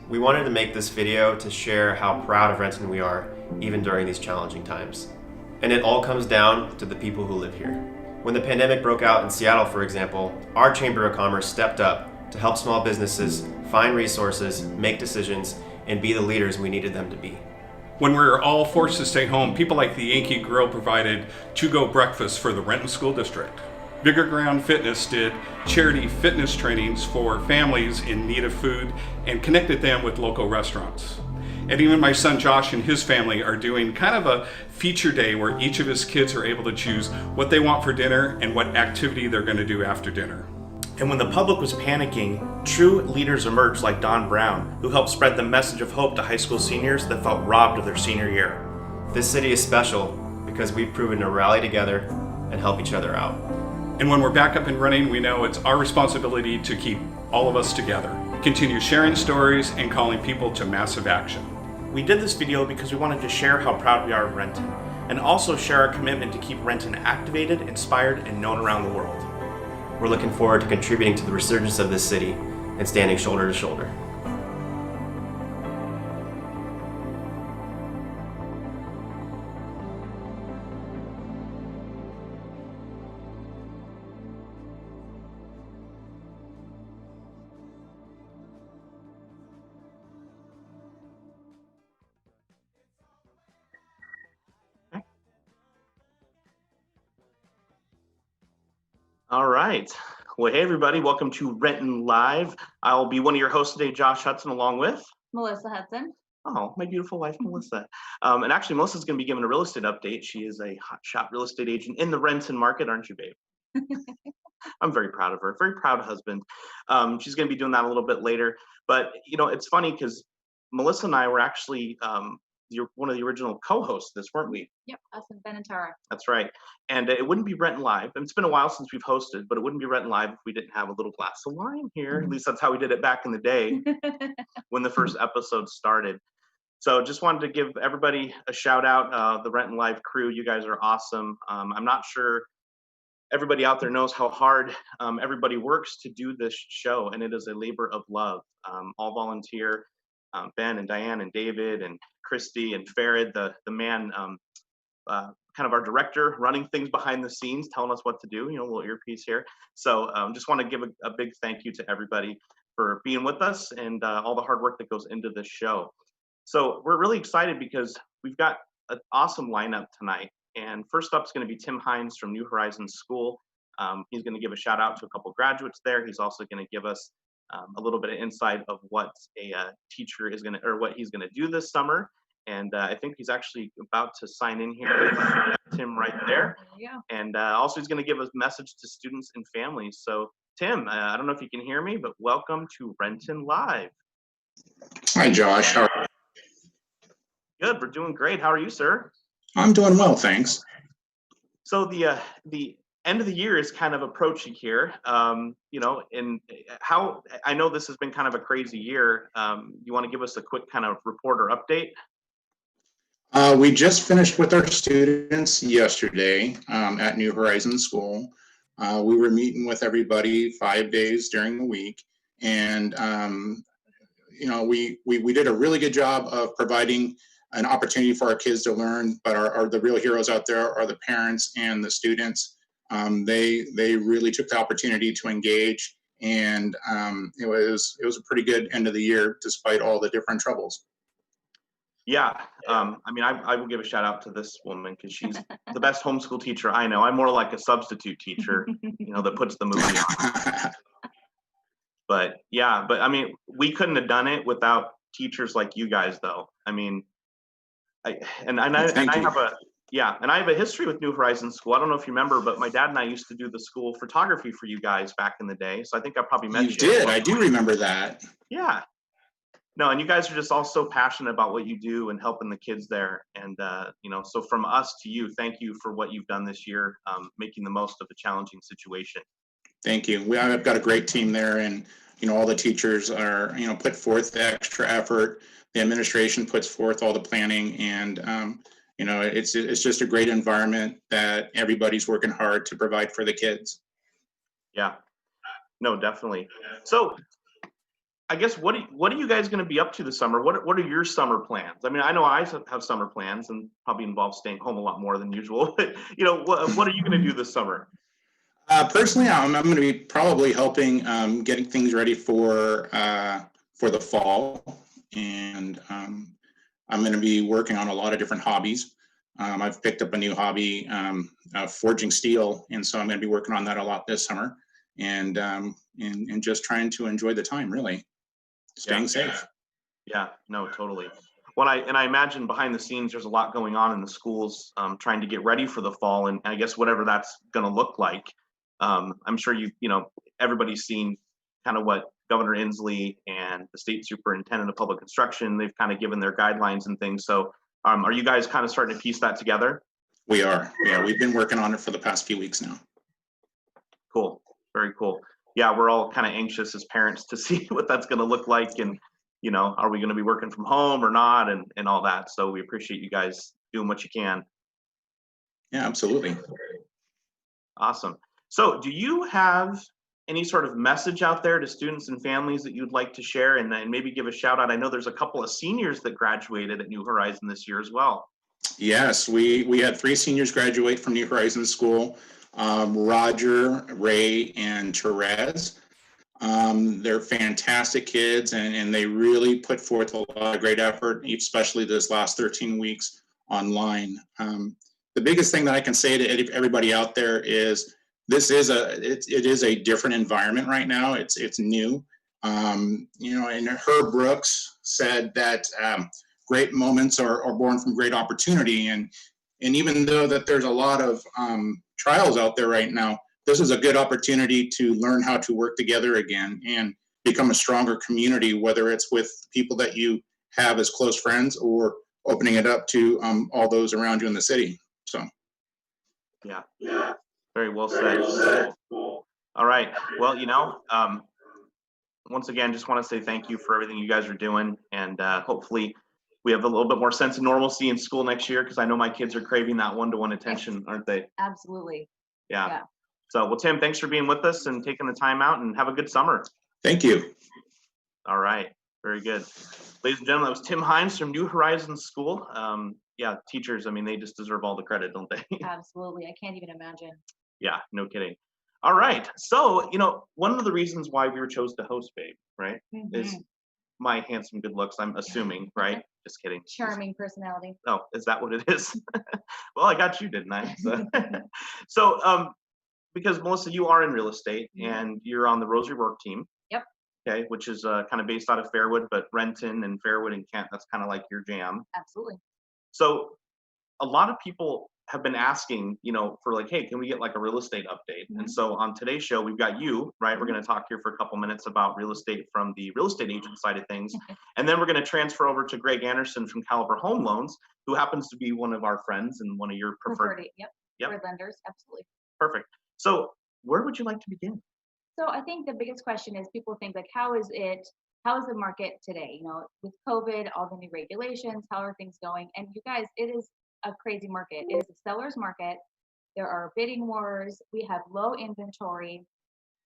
We wanted to make this video to share how proud of Renton we are, even during these challenging times. And it all comes down to the people who live here. When the pandemic broke out in Seattle, for example, our Chamber of Commerce stepped up to help small businesses find resources, make decisions, and be the leaders we needed them to be. When we were all forced to stay home, people like the Yankee Grill provided to-go breakfast for the Renton School District. Bigger Ground Fitness did charity fitness trainings for families in need of food and connected them with local restaurants. And even my son Josh and his family are doing kind of a feature day where each of his kids are able to choose what they want for dinner and what activity they're going to do after dinner. And when the public was panicking, true leaders emerged like Don Brown, who helped spread the message of hope to high school seniors that felt robbed of their senior year. This city is special because we've proven to rally together and help each other out. And when we're back up and running, we know it's our responsibility to keep all of us together, continue sharing stories and calling people to massive action. We did this video because we wanted to share how proud we are of Renton, and also share our commitment to keep Renton activated, inspired, and known around the world. We're looking forward to contributing to the resurgence of this city and standing shoulder to shoulder. All right. Well, hey, everybody. Welcome to Renton Live. I'll be one of your hosts today, Josh Hudson, along with Melissa Hudson. Oh, my beautiful wife, Melissa. And actually, Melissa's going to be giving a real estate update. She is a hotshot real estate agent in the Renton market, aren't you, babe? I'm very proud of her. Very proud husband. She's going to be doing that a little bit later. But, you know, it's funny because Melissa and I were actually one of the original co-hosts of this, weren't we? Yep, us and Ben and Tara. That's right. And it wouldn't be Renton Live. And it's been a while since we've hosted, but it wouldn't be Renton Live if we didn't have a little glass of wine here. At least that's how we did it back in the day when the first episode started. So just wanted to give everybody a shout out, the Renton Live crew. You guys are awesome. I'm not sure everybody out there knows how hard everybody works to do this show, and it is a labor of love. All volunteer. Ben and Diane and David and Christy and Farid, the man, kind of our director, running things behind the scenes, telling us what to do, you know, a little earpiece here. So just want to give a big thank you to everybody for being with us and all the hard work that goes into this show. So we're really excited because we've got an awesome lineup tonight. And first up is going to be Timm Hines from New Horizons School. He's going to give a shout out to a couple graduates there. He's also going to give us a little bit of insight of what a teacher is going to, or what he's going to do this summer. And I think he's actually about to sign in here. Timm right there. Yeah. And also he's going to give us a message to students and families. So Timm, I don't know if you can hear me, but welcome to Renton Live. Hi, Josh. How are you? Good. We're doing great. How are you, sir? I'm doing well, thanks. So the end of the year is kind of approaching here, you know, and how I know this has been kind of a crazy year. You want to give us a quick kind of report or update? We just finished with our students yesterday at New Horizons School. We were meeting with everybody 5 days during the week, and you know, we did a really good job of providing an opportunity for our kids to learn. But the real heroes out there are the parents and the students. They really took the opportunity to engage, and it was a pretty good end of the year despite all the different troubles. Yeah, I mean, I will give a shout out to this woman because she's the best homeschool teacher I know. I'm more like a substitute teacher, you know, that puts the movie on. But yeah, but I mean, we couldn't have done it without teachers like you guys, though. I mean, I have a history with New Horizons School. I don't know if you remember, but my dad and I used to do the school photography for you guys back in the day. So I think I probably met you. You did. I do remember that. Yeah. No, and you guys are just all so passionate about what you do and helping the kids there. And, you know, so from us to you, thank you for what you've done this year, making the most of a challenging situation. Thank you. I've got a great team there, and, you know, all the teachers are, you know, put forth the extra effort. The administration puts forth all the planning, and, you know, it's just a great environment that everybody's working hard to provide for the kids. Yeah, no, definitely. So I guess what are you guys going to be up to this summer? What are your summer plans? I mean, I know I have summer plans and probably involve staying home a lot more than usual. But what are you going to do this summer? Personally, I'm going to be probably helping getting things ready for the fall, and I'm going to be working on a lot of different hobbies. I've picked up a new hobby, forging steel, and so I'm going to be working on that a lot this summer, and just trying to enjoy the time, really, staying safe. Yeah, no, totally. Well, I imagine behind the scenes, there's a lot going on in the schools, trying to get ready for the fall, and I guess whatever that's going to look like. I'm sure everybody's seen kind of what Governor Inslee and the state superintendent of public instruction, they've kind of given their guidelines and things. So are you guys kind of starting to piece that together? We are. Yeah, we've been working on it for the past few weeks now. Cool. Very cool. Yeah, we're all kind of anxious as parents to see what that's going to look like, and are we going to be working from home or not, and all that. So we appreciate you guys doing what you can. Yeah, absolutely. Awesome. So do you have any sort of message out there to students and families that you'd like to share, and maybe give a shout out? I know there's a couple of seniors that graduated at New Horizon this year as well. Yes, we had 3 seniors graduate from New Horizon School, Roger, Ray, and Therese. They're fantastic kids, and they really put forth a lot of great effort, especially this last 13 weeks online. The biggest thing that I can say to everybody out there is it is a different environment right now. It's new. And Herb Brooks said that great moments are born from great opportunity, and even though that there's a lot of trials out there right now, this is a good opportunity to learn how to work together again and become a stronger community, whether it's with people that you have as close friends or opening it up to all those around you in the city. So. Yeah. Very well said. All right. Well, once again, just want to say thank you for everything you guys are doing, and hopefully we have a little bit more sense of normalcy in school next year, because I know my kids are craving that one-to-one attention, aren't they? Absolutely. Yeah. So, well, Timm, thanks for being with us and taking the time out, and have a good summer. Thank you. All right. Very good. Ladies and gentlemen, that was Timm Hines from New Horizons School. Yeah, teachers, I mean, they just deserve all the credit, don't they? Absolutely. I can't even imagine. Yeah, no kidding. All right. So, one of the reasons why we were chosen to host, Babe, right, is my handsome good looks, I'm assuming, right? Just kidding. Charming personality. Oh, is that what it is? Well, I got you, didn't I? So, because Melissa, you are in real estate, and you're on the Rosie Rourke team. Yep. Okay, which is kind of based out of Fairwood, but Renton and Fairwood and Kent, that's kind of like your jam. Absolutely. So a lot of people have been asking, for like, hey, can we get like a real estate update? And so on today's show, we've got you, right? We're going to talk here for a couple minutes about real estate from the real estate agent side of things. And then we're going to transfer over to Gregg Anderson from Caliber Home Loans, who happens to be one of our friends and one of your preferred preferred lenders. Absolutely. Perfect. So where would you like to begin? So I think the biggest question is, people think like, how is the market today? With COVID, all the new regulations, how are things going? And you guys, it is a crazy market. It is a seller's market. There are bidding wars. We have low inventory.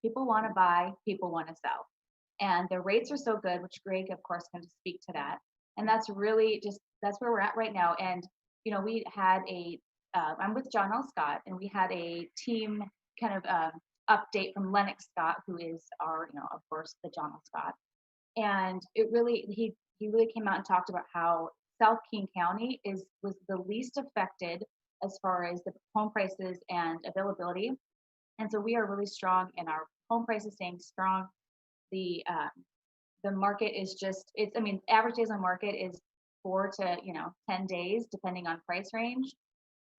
People want to buy, people want to sell. And the rates are so good, which Gregg, of course, can speak to that. And that's really that's where we're at right now. And, we had I'm with John L. Scott, and we had a team kind of update from Lennox Scott, who is our, of course, the John L. Scott. And it really, he really came out and talked about how South King County was the least affected as far as the home prices and availability. And so we are really strong, and our home prices staying strong. The market is average days on market is 4 to 10 days, depending on price range.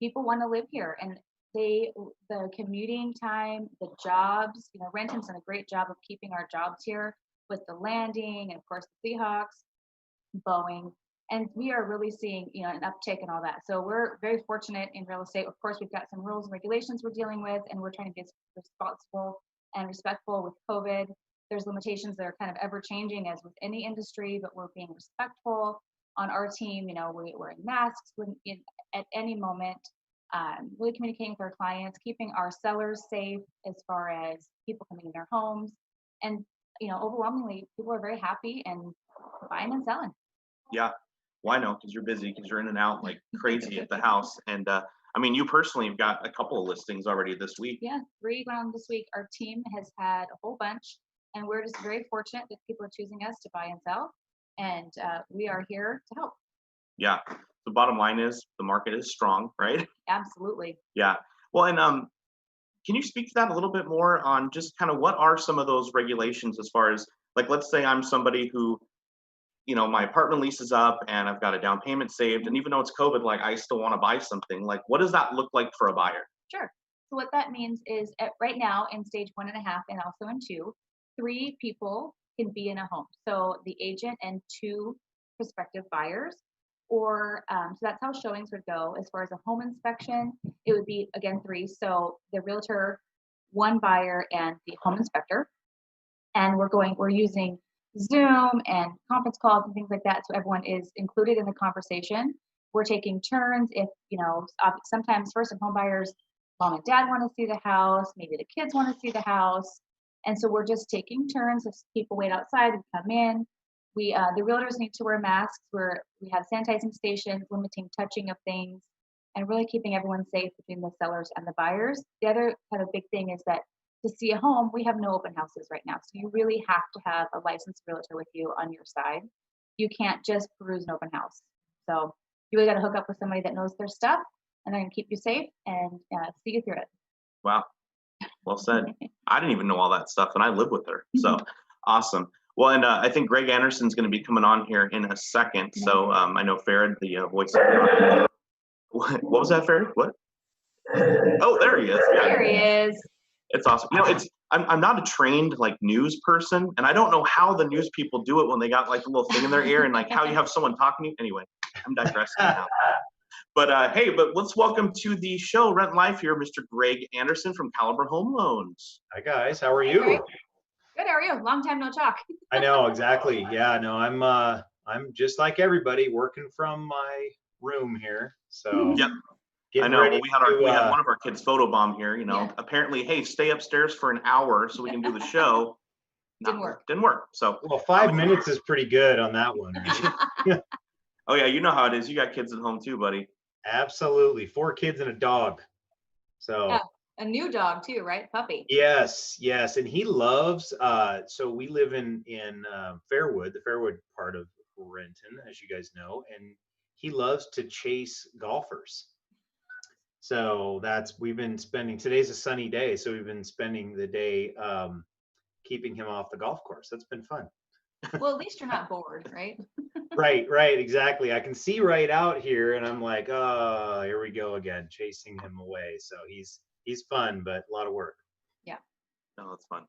People want to live here, and the commuting time, the jobs, Renton's done a great job of keeping our jobs here with the landing, and of course the Seahawks, Boeing, and we are really seeing an uptick and all that. So we're very fortunate in real estate. Of course, we've got some rules and regulations we're dealing with, and we're trying to be responsible and respectful with COVID. There's limitations that are kind of ever changing, as with any industry, but we're being respectful. On our team, we're wearing masks at any moment. Really communicating with our clients, keeping our sellers safe as far as people coming in their homes. And overwhelmingly, people are very happy and buying and selling. Yeah. Well, I know, because you're busy, because you're in and out like crazy at the house. And I mean, you personally have got a couple of listings already this week. Yeah, 3 rounds this week. Our team has had a whole bunch, and we're just very fortunate that people are choosing us to buy and sell, and we are here to help. Yeah. The bottom line is the market is strong, right? Absolutely. Yeah. Well, and can you speak to that a little bit more on just kind of what are some of those regulations as far as, like, let's say I'm somebody who, my apartment lease is up and I've got a down payment saved, and even though it's COVID, like, I still want to buy something. Like, what does that look like for a buyer? Sure. So what that means is right now in stage 1.5 and also in 2, 3 people can be in a home. So the agent and 2 prospective buyers, or so that's how showings would go. As far as a home inspection, it would be, again, 3. So the realtor, 1 buyer, and the home inspector. And we're using Zoom and conference calls and things like that, so everyone is included in the conversation. We're taking turns. If sometimes first home buyers, mom and dad want to see the house, maybe the kids want to see the house, and so we're just taking turns. As people wait outside, we come in. The realtors need to wear masks. We have sanitizing stations, limiting touching of things, and really keeping everyone safe between the sellers and the buyers. The other kind of big thing is that to see a home, we have no open houses right now. So you really have to have a licensed realtor with you on your side. You can't just peruse an open house. So you really got to hook up with somebody that knows their stuff, and they're going to keep you safe and see you through it. Wow. Well said. I didn't even know all that stuff, and I live with her. So awesome. Well, and I think Gregg Anderson's going to be coming on here in a second. So I know Farrad, the voice of what was that, Farrad? What? Oh, there he is. Yeah. There he is. It's awesome. I'm not a trained like news person, and I don't know how the news people do it when they got like a little thing in their ear and like how you have someone talking to you. Anyway, I'm digressing now. But hey, let's welcome to the show, Rent Life here, Mr. Gregg Anderson from Caliber Home Loans. Hi guys, how are you? Good, how are you? Long time no talk. I know, exactly. Yeah, no, I'm just like everybody, working from my room here. So yep. I know. Well, we had one of our kids photobomb here. Yeah. Apparently, hey, stay upstairs for an hour so we can do the show. Didn't work. So well, 5 minutes is pretty good on that one. Oh yeah, you know how it is. You got kids at home too, buddy. Absolutely, 4 kids and a dog. So yeah. A new dog too, right? Puppy. Yes, and he loves. So we live in Fairwood, the Fairwood part of Renton, as you guys know, and he loves to chase golfers. So we've been spending, today's a sunny day, so we've been spending the day keeping him off the golf course. That's been fun. Well, at least you're not bored, right? Right, exactly. I can see right out here, and I'm like, oh, here we go again, chasing him away. So he's fun, but a lot of work. Yeah. No, that's fun.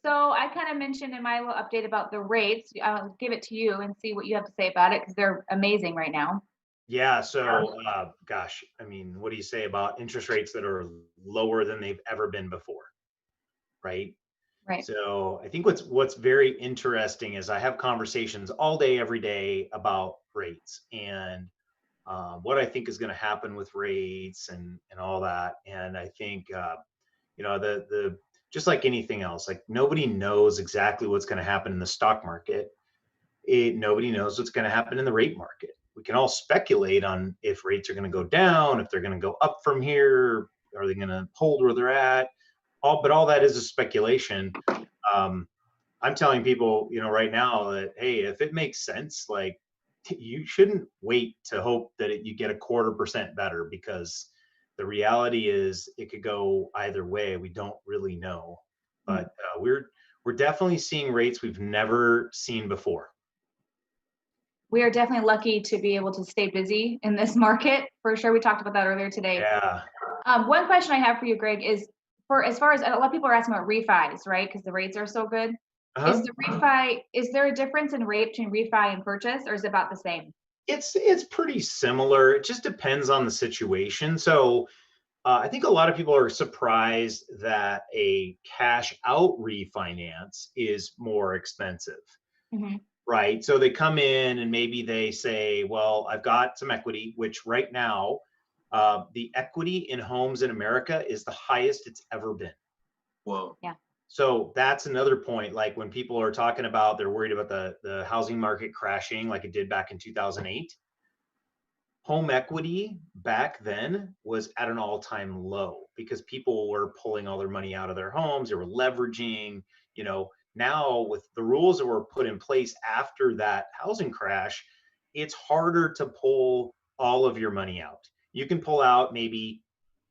So I kind of mentioned in my little update about the rates. I'll give it to you and see what you have to say about it, because they're amazing right now. Yeah, so gosh, I mean, what do you say about interest rates that are lower than they've ever been before, right? Right. So I think what's very interesting is I have conversations all day, every day about rates and what I think is going to happen with rates and all that. And I think the just like anything else, like nobody knows exactly what's going to happen in the stock market. Nobody knows what's going to happen in the rate market. We can all speculate on if rates are going to go down, if they're going to go up from here, are they going to hold where they're at? But all that is a speculation. I'm telling people, right now that, hey, if it makes sense, like you shouldn't wait to hope that you get 0.25% better, because the reality is it could go either way. We don't really know, but we're definitely seeing rates we've never seen before. We are definitely lucky to be able to stay busy in this market, for sure. We talked about that earlier today. Yeah. One question I have for you, Gregg, is as far as a lot of people are asking about refis, right? Because the rates are so good. Uh-huh. Is there a difference in rate between refi and purchase, or is it about the same? It's pretty similar. It just depends on the situation. So I think a lot of people are surprised that a cash out refinance is more expensive. Mm-hmm. Right. So they come in and maybe they say, well, I've got some equity, which right now, the equity in homes in America is the highest it's ever been. Whoa. Yeah. So that's another point. Like when people are talking about, they're worried about the housing market crashing like it did back in 2008. Home equity back then was at an all-time low because people were pulling all their money out of their homes. They were leveraging, you know. Now with the rules that were put in place after that housing crash, it's harder to pull all of your money out. You can pull out maybe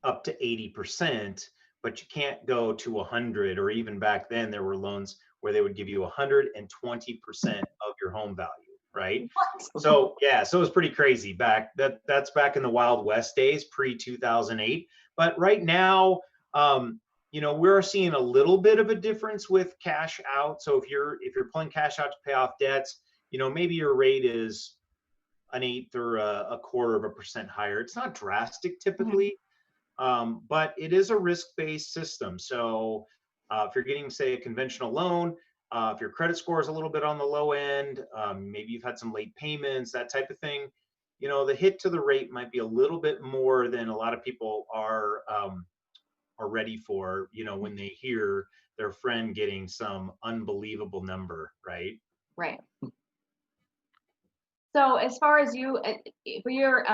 up to 80%, but you can't go to 100, or even back then there were loans where they would give you 120% of your home value, right? What? So yeah, so it was pretty crazy back. That's back in the Wild West days, pre-2008. But right now, you know, we're seeing a little bit of a difference with cash out. So if you're pulling cash out to pay off debts, you know, maybe your rate is an eighth or a quarter of a percent higher. It's not drastic typically, but it is a risk-based system. So if you're getting, say, a conventional loan, if your credit score is a little bit on the low end, maybe you've had some late payments, that type of thing, you know, the hit to the rate might be a little bit more than a lot of people are ready for, you know, when they hear their friend getting some unbelievable number, right? Right. So as far as you, for your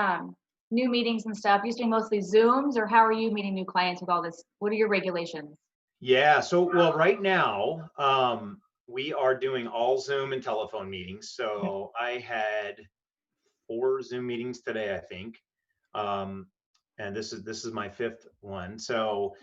new meetings and stuff, you doing mostly Zooms, or how are you meeting new clients with all this? What are your regulations? Yeah, so well, right now, we are doing all Zoom and telephone meetings. So I had 4 Zoom meetings today, I think. And this is my 5th one. So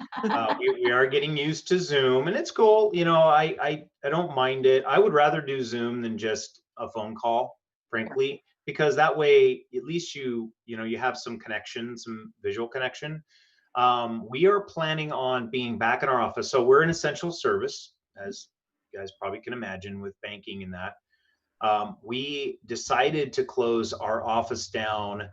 we are getting used to Zoom, and it's cool. You know, I don't mind it. I would rather do Zoom than just a phone call, frankly, because that way at least you know you have some connection, some visual connection. We are planning on being back in our office. So we're an essential service, as you guys probably can imagine, with banking and that. We decided to close our office down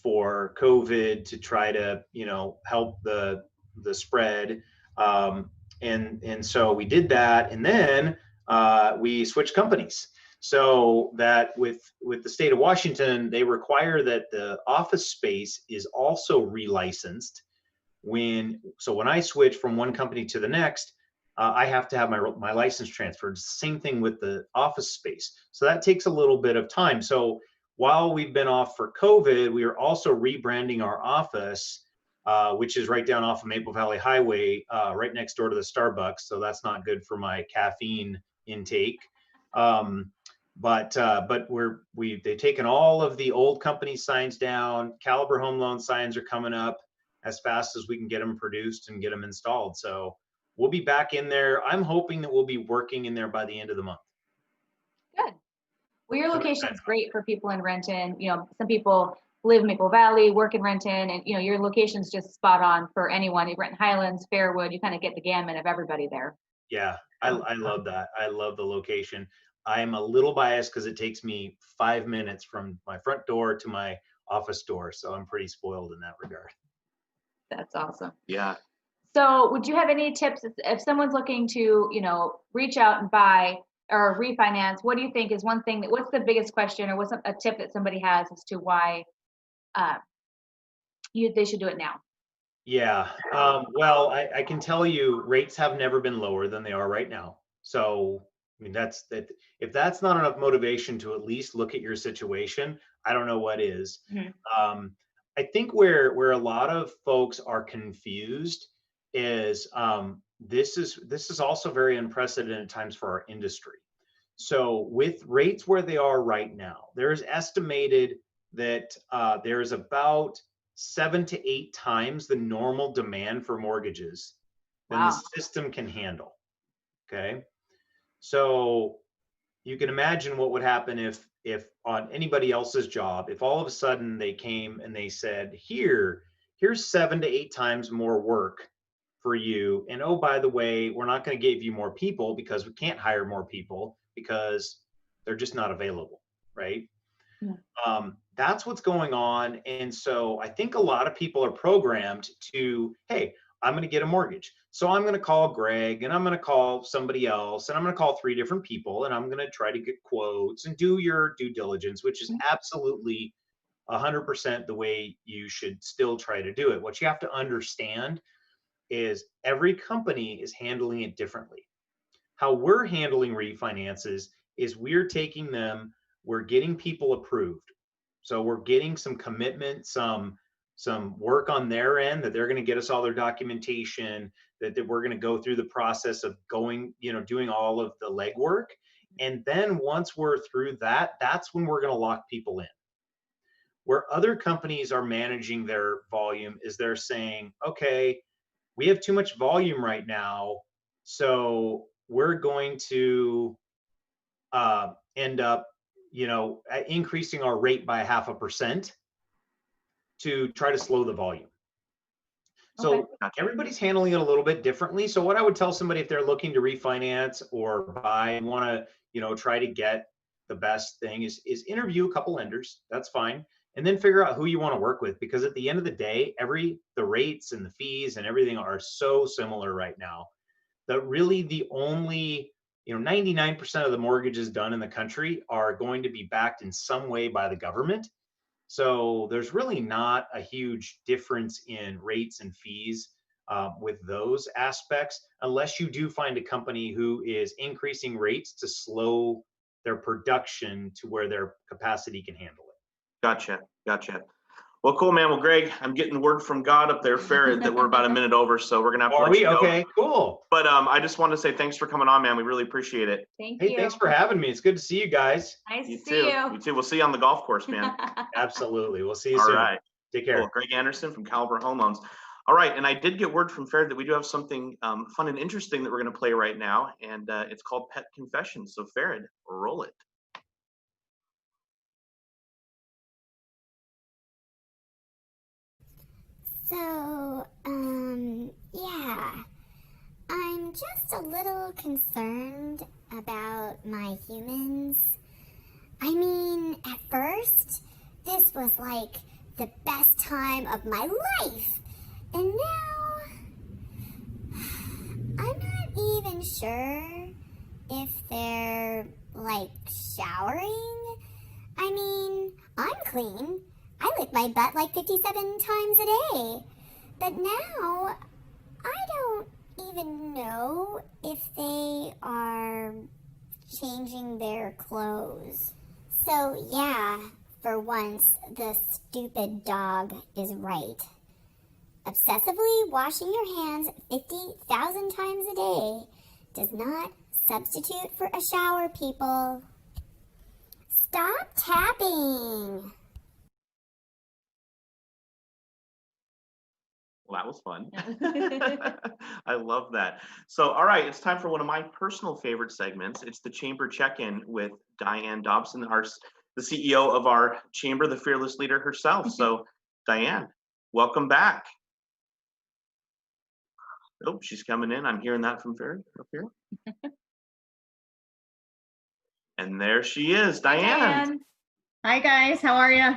for COVID to try to, you know, help the spread. And so we did that, and then we switched companies. So that with the state of Washington, they require that the office space is also relicensed. When I switch from one company to the next, I have to have my license transferred. Same thing with the office space. So that takes a little bit of time. So while we've been off for COVID, we are also rebranding our office, which is right down off of Maple Valley Highway, right next door to the Starbucks. So that's not good for my caffeine intake. But they've taken all of the old company signs down. Caliber Home Loan signs are coming up as fast as we can get them produced and get them installed. So we'll be back in there. I'm hoping that we'll be working in there by the end of the month. Good. Well, your location is great for people in Renton. You know, some people live in Maple Valley, work in Renton, and you know, your location's just spot on for anyone. Renton Highlands, Fairwood, you kind of get the gamut of everybody there. Yeah, I love that. I love the location. I'm a little biased because it takes me 5 minutes from my front door to my office door. So I'm pretty spoiled in that regard. That's awesome. Yeah. So would you have any tips if someone's looking to, you know, reach out and buy or refinance? What do you think is one thing what's the biggest question, or what's a tip that somebody has as to why they should do it now? Yeah. Well, I can tell you rates have never been lower than they are right now. So, I mean, if that's not enough motivation to at least look at your situation, I don't know what is. Mm-hmm. I think where a lot of folks are confused is this is also very unprecedented times for our industry. So with rates where they are right now, there's estimated that there's about 7 to 8 times the normal demand for mortgages than the system can handle. Okay. So you can imagine what would happen if on anybody else's job, if all of a sudden they came and they said, here's 7 to 8 times more work for you. And oh, by the way, we're not going to give you more people because we can't hire more people because they're just not available. Right. Yeah. That's what's going on. And so I think a lot of people are programmed to, hey, I'm going to get a mortgage. So I'm going to call Gregg, and I'm going to call somebody else, and I'm going to call 3 different people, and I'm going to try to get quotes and do your due diligence, which is absolutely 100% the way you should still try to do it. What you have to understand is every company is handling it differently. How we're handling refinances is we're taking them, we're getting people approved. So we're getting some commitment, some work on their end that they're going to get us all their documentation, that we're going to go through the process of going, doing all of the legwork. And then once we're through that, that's when we're going to lock people in. Where other companies are managing their volume is they're saying, okay, we have too much volume right now, so we're going to end up, increasing our rate by 0.5% to try to slow the volume. So everybody's handling it a little bit differently. So what I would tell somebody if they're looking to refinance or buy and want to, try to get the best thing is interview a couple lenders. That's fine. And then figure out who you want to work with, because at the end of the day, the rates and the fees and everything are so similar right now that really the only, 99% of the mortgages done in the country are going to be backed in some way by the government. So there's really not a huge difference in rates and fees with those aspects, unless you do find a company who is increasing rates to slow their production to where their capacity can handle it. Gotcha. Well, cool, man. Well, Gregg, I'm getting word from God up there, Ferret, that we're about a minute over, so we're gonna have to let you go. Okay, cool. But I just wanted to say thanks for coming on, man. We really appreciate it. Thank you. Hey, thanks for having me. It's good to see you guys. Nice to You see too. you. You too. We'll see you on the golf course, man. Absolutely. We'll see you All soon. right. Take care. Cool. Gregg Anderson from Caliber Home Loans. All right, and I did get word from Ferret that we do have something fun and interesting that we're going to play right now, and it's called Pet Confessions. So Ferret, roll it. So, yeah, I'm just a little concerned about my humans. I mean, at first, this was like the best time of my life, and now, I'm not even sure if they're, like, showering. I mean, I'm clean. I lick my butt like 57 times a day. But now, I don't even know if they are changing their clothes. So yeah, for once, the stupid dog is right. Obsessively washing your hands 50,000 times a day does not substitute for a shower, people. Stop tapping! Well, that was fun. I love that. So, all right, it's time for one of my personal favorite segments. It's the Chamber Check-In with Diane Dobson, the CEO of our chamber, the fearless leader herself. So, Diane, welcome back. Oh, she's coming in. I'm hearing that from Ferret up here. And there she is, Diane. Hi, guys. How are you?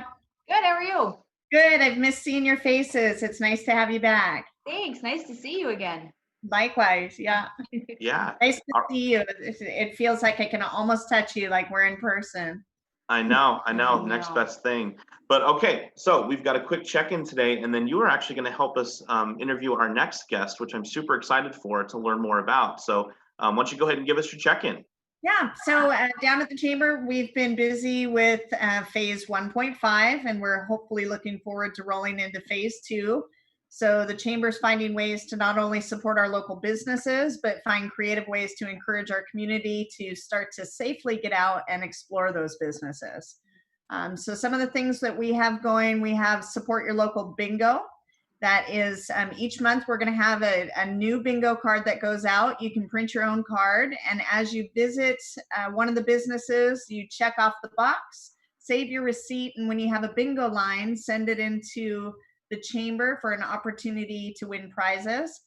Good. How are you? Good. I've missed seeing your faces. It's nice to have you back. Thanks. Nice to see you again. Likewise. Yeah. Yeah. Nice to see you. It feels like I can almost touch you like we're in person. I know. Next best thing. But okay, so we've got a quick check-in today, and then you are actually going to help us interview our next guest, which I'm super excited for to learn more about. So why don't you go ahead and give us your check-in? Yeah, so down at the chamber, we've been busy with phase 1.5, and we're hopefully looking forward to rolling into phase 2. So the chamber's finding ways to not only support our local businesses, but find creative ways to encourage our community to start to safely get out and explore those businesses. So some of the things that we have going, we have Support Your Local Bingo. That is, each month we're going to have a new bingo card that goes out. You can print your own card, and as you visit one of the businesses, you check off the box, save your receipt, and when you have a bingo line, send it into the chamber for an opportunity to win prizes.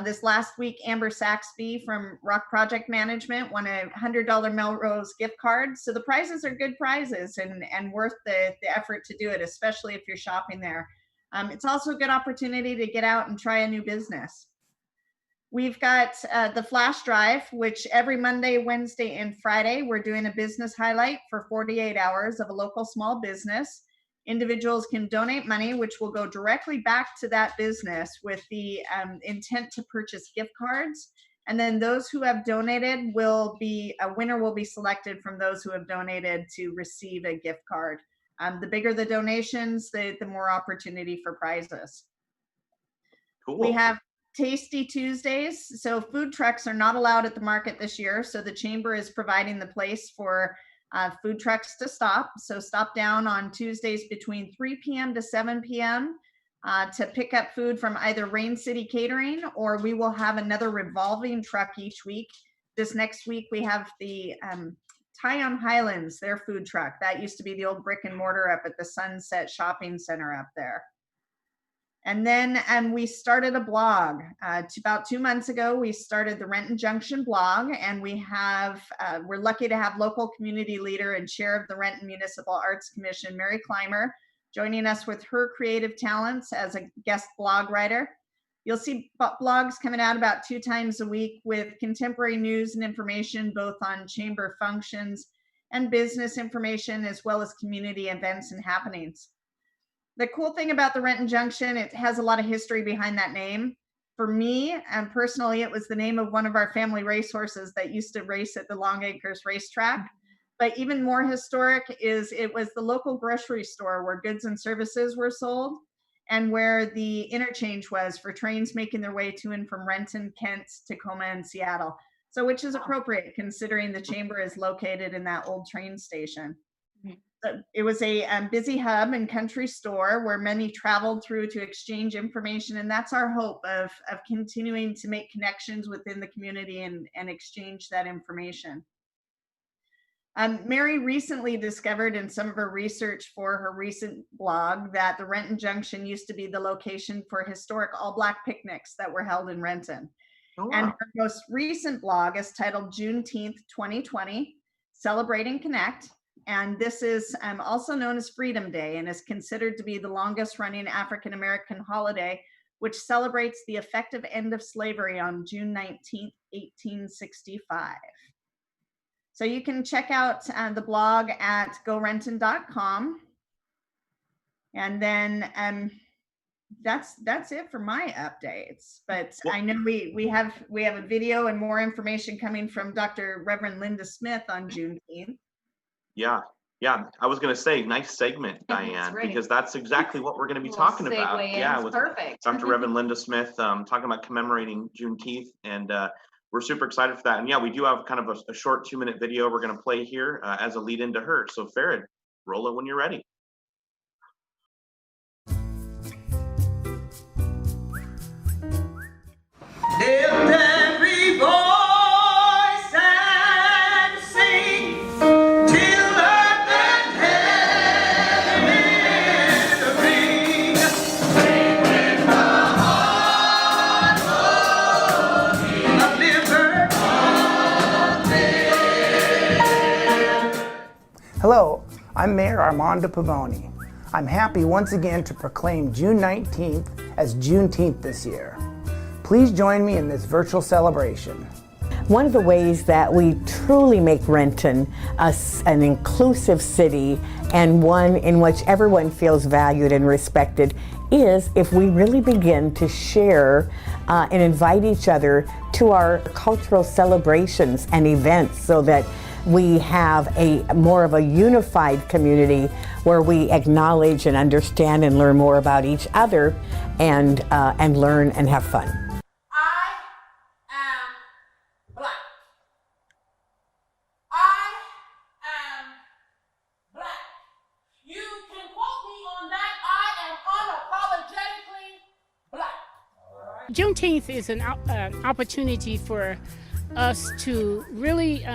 This last week, Amber Saxby from Rock Project Management won a $100 Melrose gift card. So the prizes are good prizes and worth the effort to do it, especially if you're shopping there. It's also a good opportunity to get out and try a new business. We've got the flash drive, which every Monday, Wednesday, and Friday, we're doing a business highlight for 48 hours of a local small business. Individuals can donate money, which will go directly back to that business with the intent to purchase gift cards. And then those who have donated a winner will be selected from those who have donated to receive a gift card. The bigger the donations, the more opportunity for prizes. Cool. We have Tasty Tuesdays. So food trucks are not allowed at the market this year. So the chamber is providing the place for food trucks to stop. So stop down on Tuesdays between 3 p.m. to 7 p.m. To pick up food from either Rain City Catering, or we will have another revolving truck each week. This next week, we have the Timm Highlands, their food truck. That used to be the old brick and mortar up at the Sunset Shopping Center up there. And then we started a blog. About 2 months ago, we started the Renton Junction blog, and we're lucky to have local community leader and chair of the Renton Municipal Arts Commission, Mary Clymer, joining us with her creative talents as a guest blog writer. You'll see blogs coming out about 2 times a week with contemporary news and information, both on chamber functions and business information, as well as community events and happenings. The cool thing about the Renton Junction, it has a lot of history behind that name. For me, and personally, it was the name of one of our family racehorses that used to race at the Long Acres racetrack. But even more historic is it was the local grocery store where goods and services were sold, and where the interchange was for trains making their way to and from Renton, Kent, Tacoma, and Seattle. So which is appropriate considering the chamber is located in that old train station. It was a busy hub and country store where many traveled through to exchange information. And that's our hope of continuing to make connections within the community and exchange that information. Mary recently discovered in some of her research for her recent blog that the Renton Junction used to be the location for historic all-Black picnics that were held in Renton. Oh, wow. And her most recent blog is titled Juneteenth 2020, Celebrate and Connect. And this is also known as Freedom Day and is considered to be the longest running African-American holiday, which celebrates the effective end of slavery on June 19th, 1865. So you can check out the blog at gorenton.com. And then that's it for my updates. But I know we have a video and more information coming from Dr. Reverend Linda Smith on Juneteenth. Yeah. I was going to say, nice segment, Diane, because that's exactly what we're going to be talking about. Yeah, with perfect. Dr. Reverend Linda Smith talking about commemorating Juneteenth, and we're super excited for that. And yeah, we do have kind of a short 2-minute video we're going to play here as a lead into her. So Farrad, roll it when you're ready. Hello, I'm Mayor Armando Pavoni. I'm happy once again to proclaim June 19th as Juneteenth this year. Please join me in this virtual celebration. One of the ways that we truly make Renton an inclusive city and one in which everyone feels valued and respected is if we really begin to share and invite each other to our cultural celebrations and events so that we have a more of a unified community where we acknowledge and understand and learn more about each other and learn and have fun. I am Black. I am Black. You can quote me on that. I am unapologetically Black. Juneteenth is an opportunity for us to really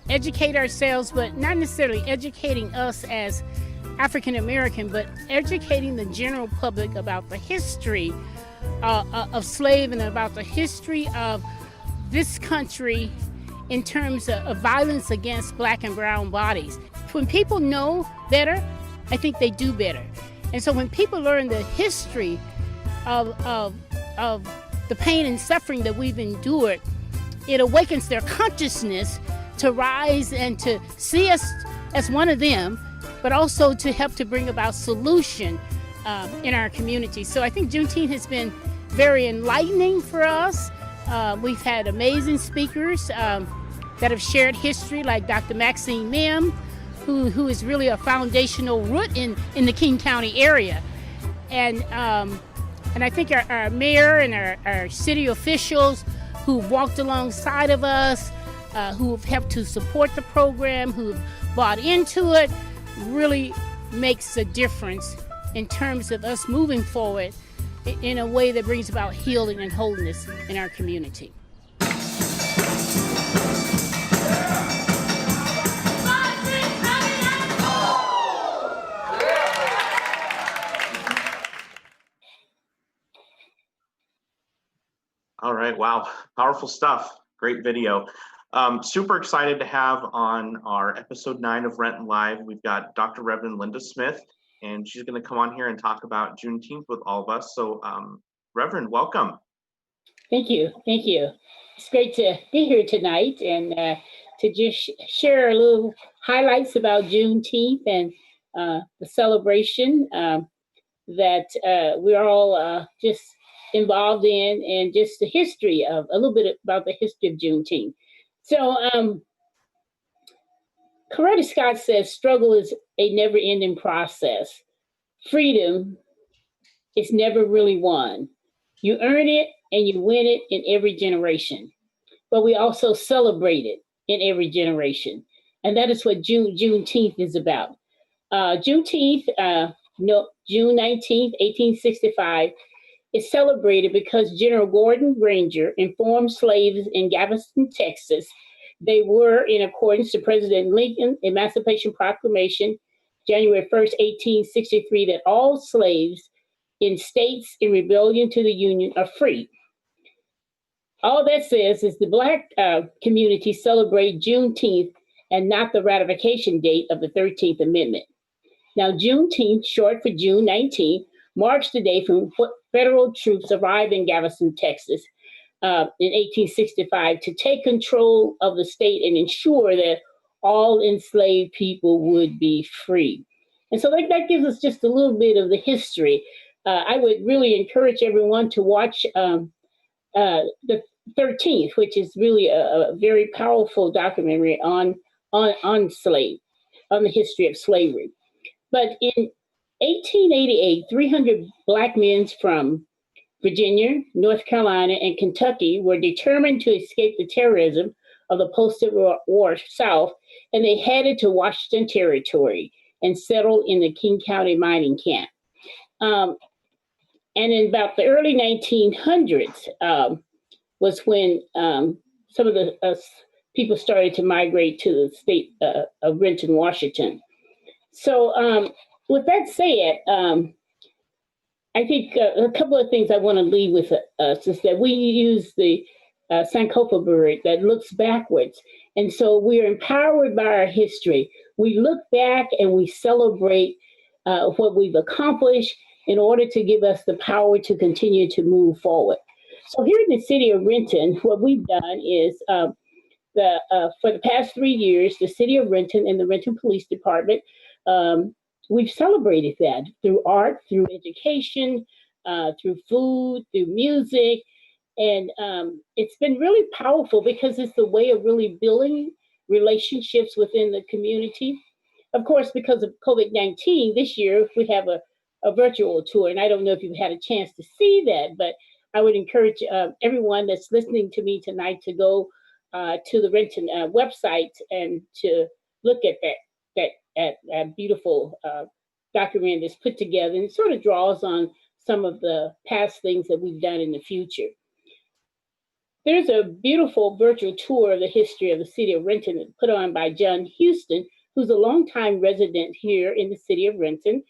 educate ourselves, but not necessarily educating us as African American, but educating the general public about the history of slave and about the history of this country in terms of violence against Black and brown bodies. When people know better, I think they do better. And so when people learn the history of the pain and suffering that we've endured, it awakens their consciousness to rise and to see us as one of them, but also to help to bring about solution in our community. So I think Juneteenth has been very enlightening for us. We've had amazing speakers that have shared history, like Dr. Maxine Mim, who is really a foundational root in the King County area. And I think our mayor and our city officials who've walked alongside of us, who've helped to support the program, who've bought into it, really makes a difference in terms of us moving forward in a way that brings about healing and wholeness in our community. All right, wow, powerful stuff. Great video. Super excited to have on our episode 9 of Renton Live. We've got Dr. Reverend Linda Smith, and she's going to come on here and talk about Juneteenth with all of us. So, Reverend, welcome. Thank you. Thank you. It's great to be here tonight and to just share a little highlights about Juneteenth and the celebration that we're all just involved in, and just the history of a little bit about the history of Juneteenth. So, Coretta Scott says, struggle is a never-ending process. Freedom is never really won. You earn it and you win it in every generation, but we also celebrate it in every generation. And that is what Juneteenth is about. Juneteenth, June 19th, 1865, is celebrated because General Gordon Granger informed slaves in Galveston, Texas, they were, in accordance to President Lincoln's Emancipation Proclamation, January 1st, 1863, that all slaves in states in rebellion to the Union are free. All that says is the Black community celebrate Juneteenth and not the ratification date of the 13th Amendment. Now, Juneteenth, short for June 19th, marks the day when federal troops arrived in Galveston, Texas in 1865 to take control of the state and ensure that all enslaved people would be free. And so that gives us just a little bit of the history. I would really encourage everyone to watch the 13th, which is really a very powerful documentary on the history of slavery. But in 1888, 300 Black men from Virginia, North Carolina, and Kentucky were determined to escape the terrorism of the post-Civil War South, and they headed to Washington Territory and settled in the King County mining camp. And in about the early 1900s was when some of the people started to migrate to the state of Renton, Washington. So with that said, I think a couple of things I want to leave with us is that we use the Sankofa bird that looks backwards. And so we are empowered by our history. We look back and we celebrate what we've accomplished in order to give us the power to continue to move forward. So here in the city of Renton, what we've done is for the past 3 years, the city of Renton and the Renton Police Department, we've celebrated that through art, through education, through food, through music. And it's been really powerful because it's the way of really building relationships within the community. Of course, because of COVID-19, this year we have a virtual tour. And I don't know if you've had a chance to see that, but I would encourage everyone that's listening to me tonight to go to the Renton website and to look at that beautiful document that's put together, and it sort of draws on some of the past things that we've done in the future. There's a beautiful virtual tour of the history of the city of Renton put on by John Houston, who's a longtime resident here in the city of Renton,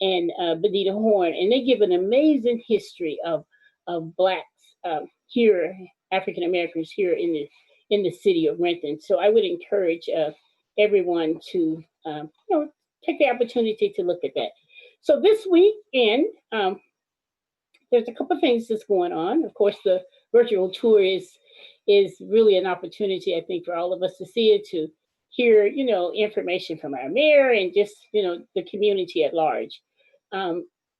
and Benita Horn, and they give an amazing history of Blacks here, African Americans here in the city of Renton. So I would encourage everyone to take the opportunity to look at that. So this weekend, there's a couple of things that's going on. Of course, the virtual tour is really an opportunity, I think, for all of us to see it, hear, information from our mayor and just, the community at large.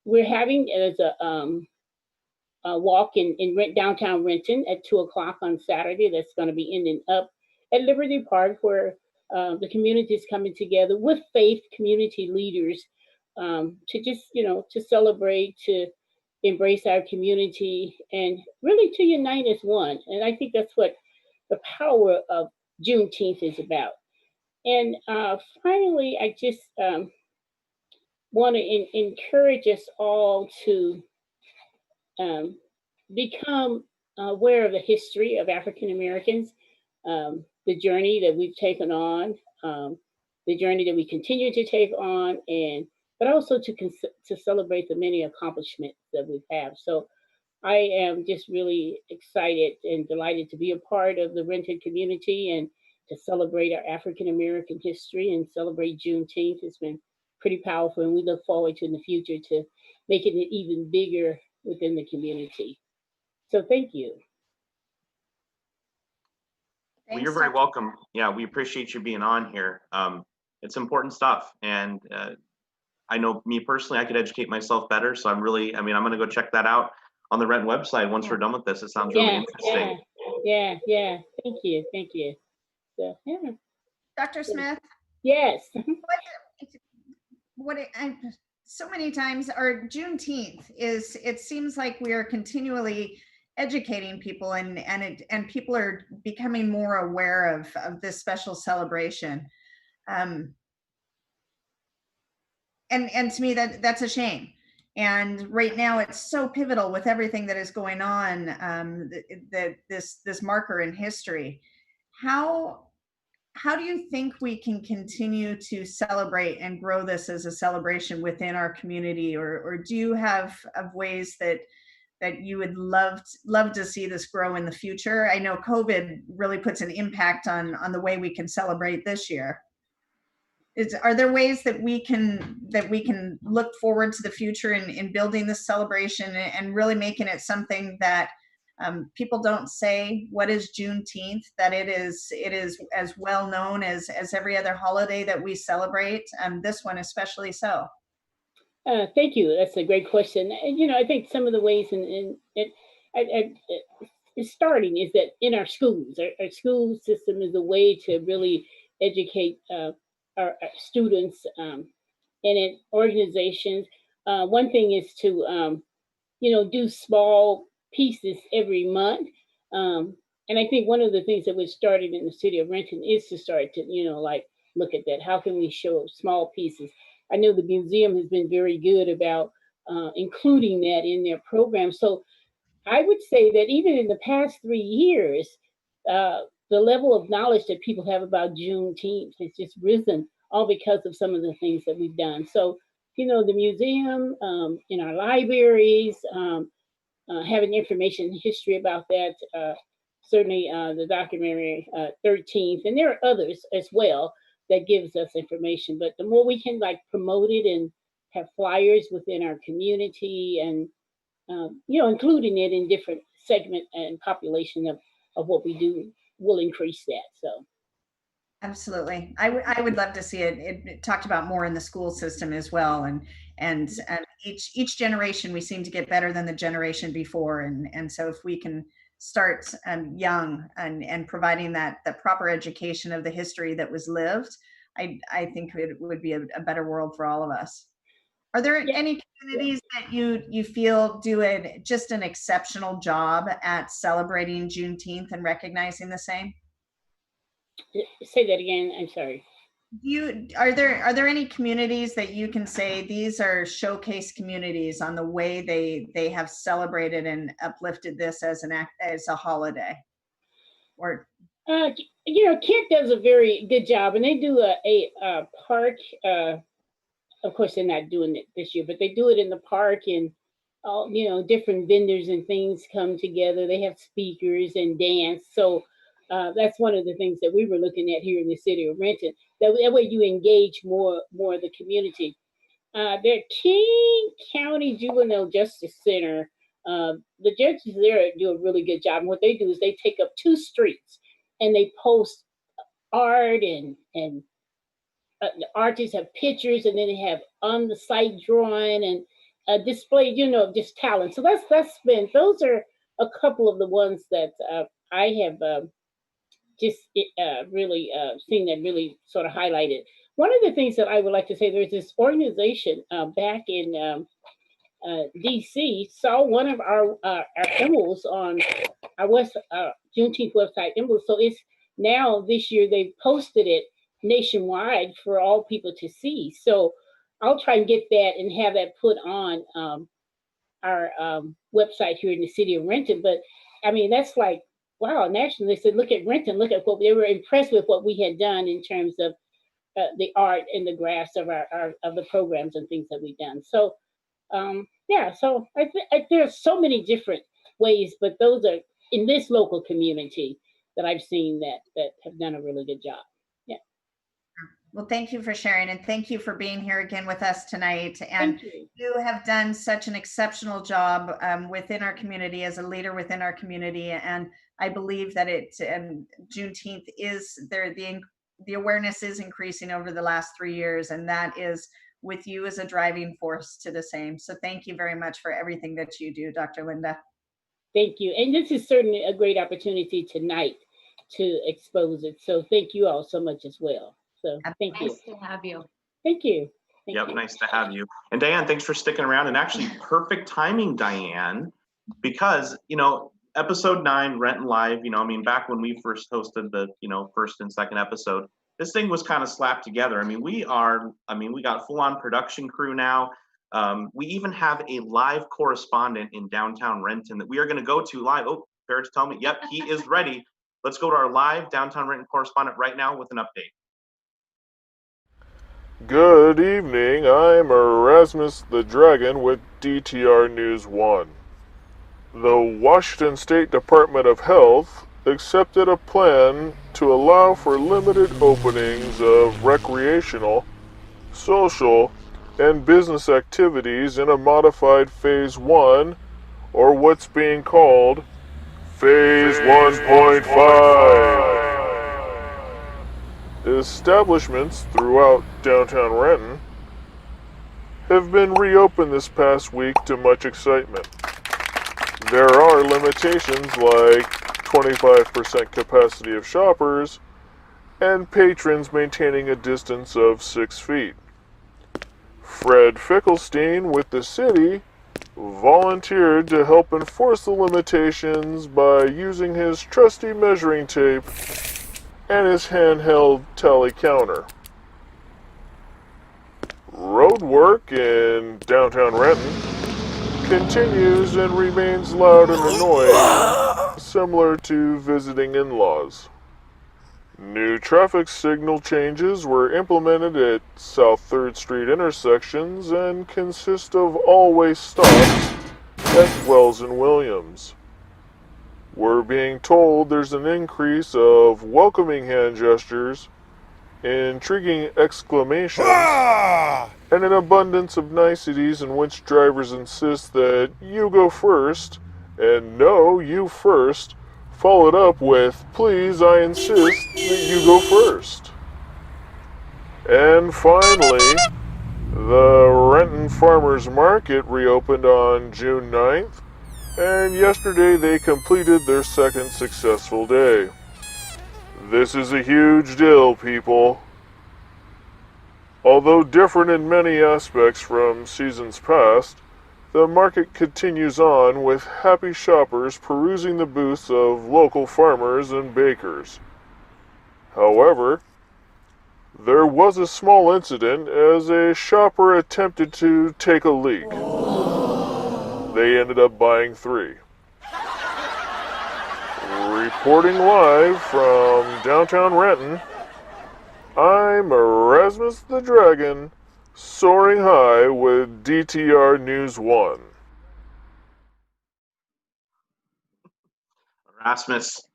We're having as a walk in downtown Renton at 2:00 on Saturday. That's going to be ending up at Liberty Park, where the community is coming together with faith community leaders to just, to celebrate, to embrace our community, and really to unite as one. And I think that's what the power of Juneteenth is about. And finally, I just want to encourage us all to become aware of the history of African Americans, the journey that we've taken on, the journey that we continue to take on, but also to celebrate the many accomplishments that we have. So I am just really excited and delighted to be a part of the Renton community and to celebrate our African American history and celebrate Juneteenth. It's been pretty powerful, and we look forward to in the future to making it even bigger within the community. So thank you. Well, you're very welcome. Yeah, we appreciate you being on here. It's important stuff. And I know me personally, I could educate myself better. So I'm going to go check that out on the Renton website once we're done with this. It sounds really interesting. Yeah. Thank you. So, yeah. Dr. Smith? Yes. So many times our Juneteenth it seems like we are continually educating people and people are becoming more aware of this special celebration. And to me that's a shame. And right now it's so pivotal with everything that is going on, this marker in history. How do you think we can continue to celebrate and grow this as a celebration within our community, or do you have ways that you would love to see this grow in the future? I know COVID really puts an impact on the way we can celebrate this year. Are there ways that we can look forward to the future in building this celebration and really making it something that people don't say, what is Juneteenth, that it is as well known as every other holiday that we celebrate, this one especially so? Thank you. That's a great question. And, I think some of the ways it's starting is that in our schools, our school system is a way to really educate our students, and in organizations. One thing is to, do small pieces every month. And I think one of the things that we started in the city of Renton is to start to, look at that. How can we show small pieces? I know the museum has been very good about including that in their program. So I would say that even in the past 3 years, the level of knowledge that people have about Juneteenth has just risen, all because of some of the things that we've done. So, the museum, in our libraries, having information and history about that, certainly the documentary 13th, and there are others as well that gives us information. But the more we can promote it and have flyers within our community and, including it in different segment and population of what we do will increase that. So. Absolutely. I would love to see it talked about more in the school system as well. And each generation, we seem to get better than the generation before. And so if we can start young and providing the proper education of the history that was lived, I think it would be a better world for all of us. Are there any communities that you feel do just an exceptional job at celebrating Juneteenth and recognizing the same? Say that again. I'm sorry. Are there any communities that you can say these are showcase communities on the way they have celebrated and uplifted this as a holiday? Or Kent does a very good job, and they do a park. Of course, they're not doing it this year, but they do it in the park, and all different vendors and things come together. They have speakers and dance. So. That's one of the things that we were looking at here in the city of Renton. That way you engage more of the community. The King County Juvenile Justice Center, the judges there do a really good job. And what they do is they take up 2 streets and they post art and the artists have pictures, and then they have on the site drawing and displayed, just talent. So those are a couple of the ones that I have just really seen that really sort of highlighted. One of the things that I would like to say, there's this organization back in DC saw one of our emblems on our Juneteenth website emblems. So it's now this year they've posted it nationwide for all people to see. So I'll try and get that and have that put on our website here in the city of Renton. But I mean, that's like, wow, nationally, they said, look at Renton, look at what they were impressed with what we had done in terms of the art and the graphs of our of the programs and things that we've done. So yeah, so there's so many different ways, but those are in this local community that I've seen that have done a really good job. Yeah. Well, thank you for sharing, and thank you for being here again with us tonight. And you have done such an exceptional job within our community, as a leader within our community. And I believe that Juneteenth is there. The awareness is increasing over the last 3 years, and that is with you as a driving force to the same. So thank you very much for everything that you do, Dr. Linda. Thank you. And this is certainly a great opportunity tonight to expose it. So thank you all so much as well. So thank you. Nice to have you. Thank you. Yep, nice to have you. And Diane, thanks for sticking around. And actually, perfect timing, Diane, because, episode 9, Renton Live, I mean, back when we first hosted the, first and second episode, this thing was kind of slapped together. I mean, we got full-on production crew now. We even have a live correspondent in downtown Renton that we are going to go to live. Oh, Barrett's telling me, yep, he is ready. Let's go to our live downtown Renton correspondent right now with an update. Good evening, I'm Erasmus the Dragon with DTR News 1. The Washington State Department of Health accepted a plan to allow for limited openings of recreational, social, and business activities in a modified Phase 1, or what's being called Phase 1.5. Establishments throughout downtown Renton have been reopened this past week to much excitement. There are limitations like 25% capacity of shoppers and patrons maintaining a distance of 6 feet. Fred Fickelstein with the city volunteered to help enforce the limitations by using his trusty measuring tape and his handheld tally counter. Road work in downtown Renton continues and remains loud and annoying, similar to visiting in-laws. New traffic signal changes were implemented at South 3rd Street intersections and consist of all-way stops at Wells and Williams. We're being told there's an increase of welcoming hand gestures, intriguing exclamations, and an abundance of niceties in which drivers insist that you go first, and no, you first, followed up with, please, I insist that you go first. And finally, the Renton Farmers Market reopened on June 9th, and yesterday they completed their second successful day. This is a huge deal, people. Although different in many aspects from seasons past, the market continues on with happy shoppers perusing the booths of local farmers and bakers. However, there was a small incident as a shopper attempted to take a leak. They ended up buying 3. Reporting live from downtown Renton, I'm Erasmus the Dragon, soaring high with DTR News 1. Erasmus,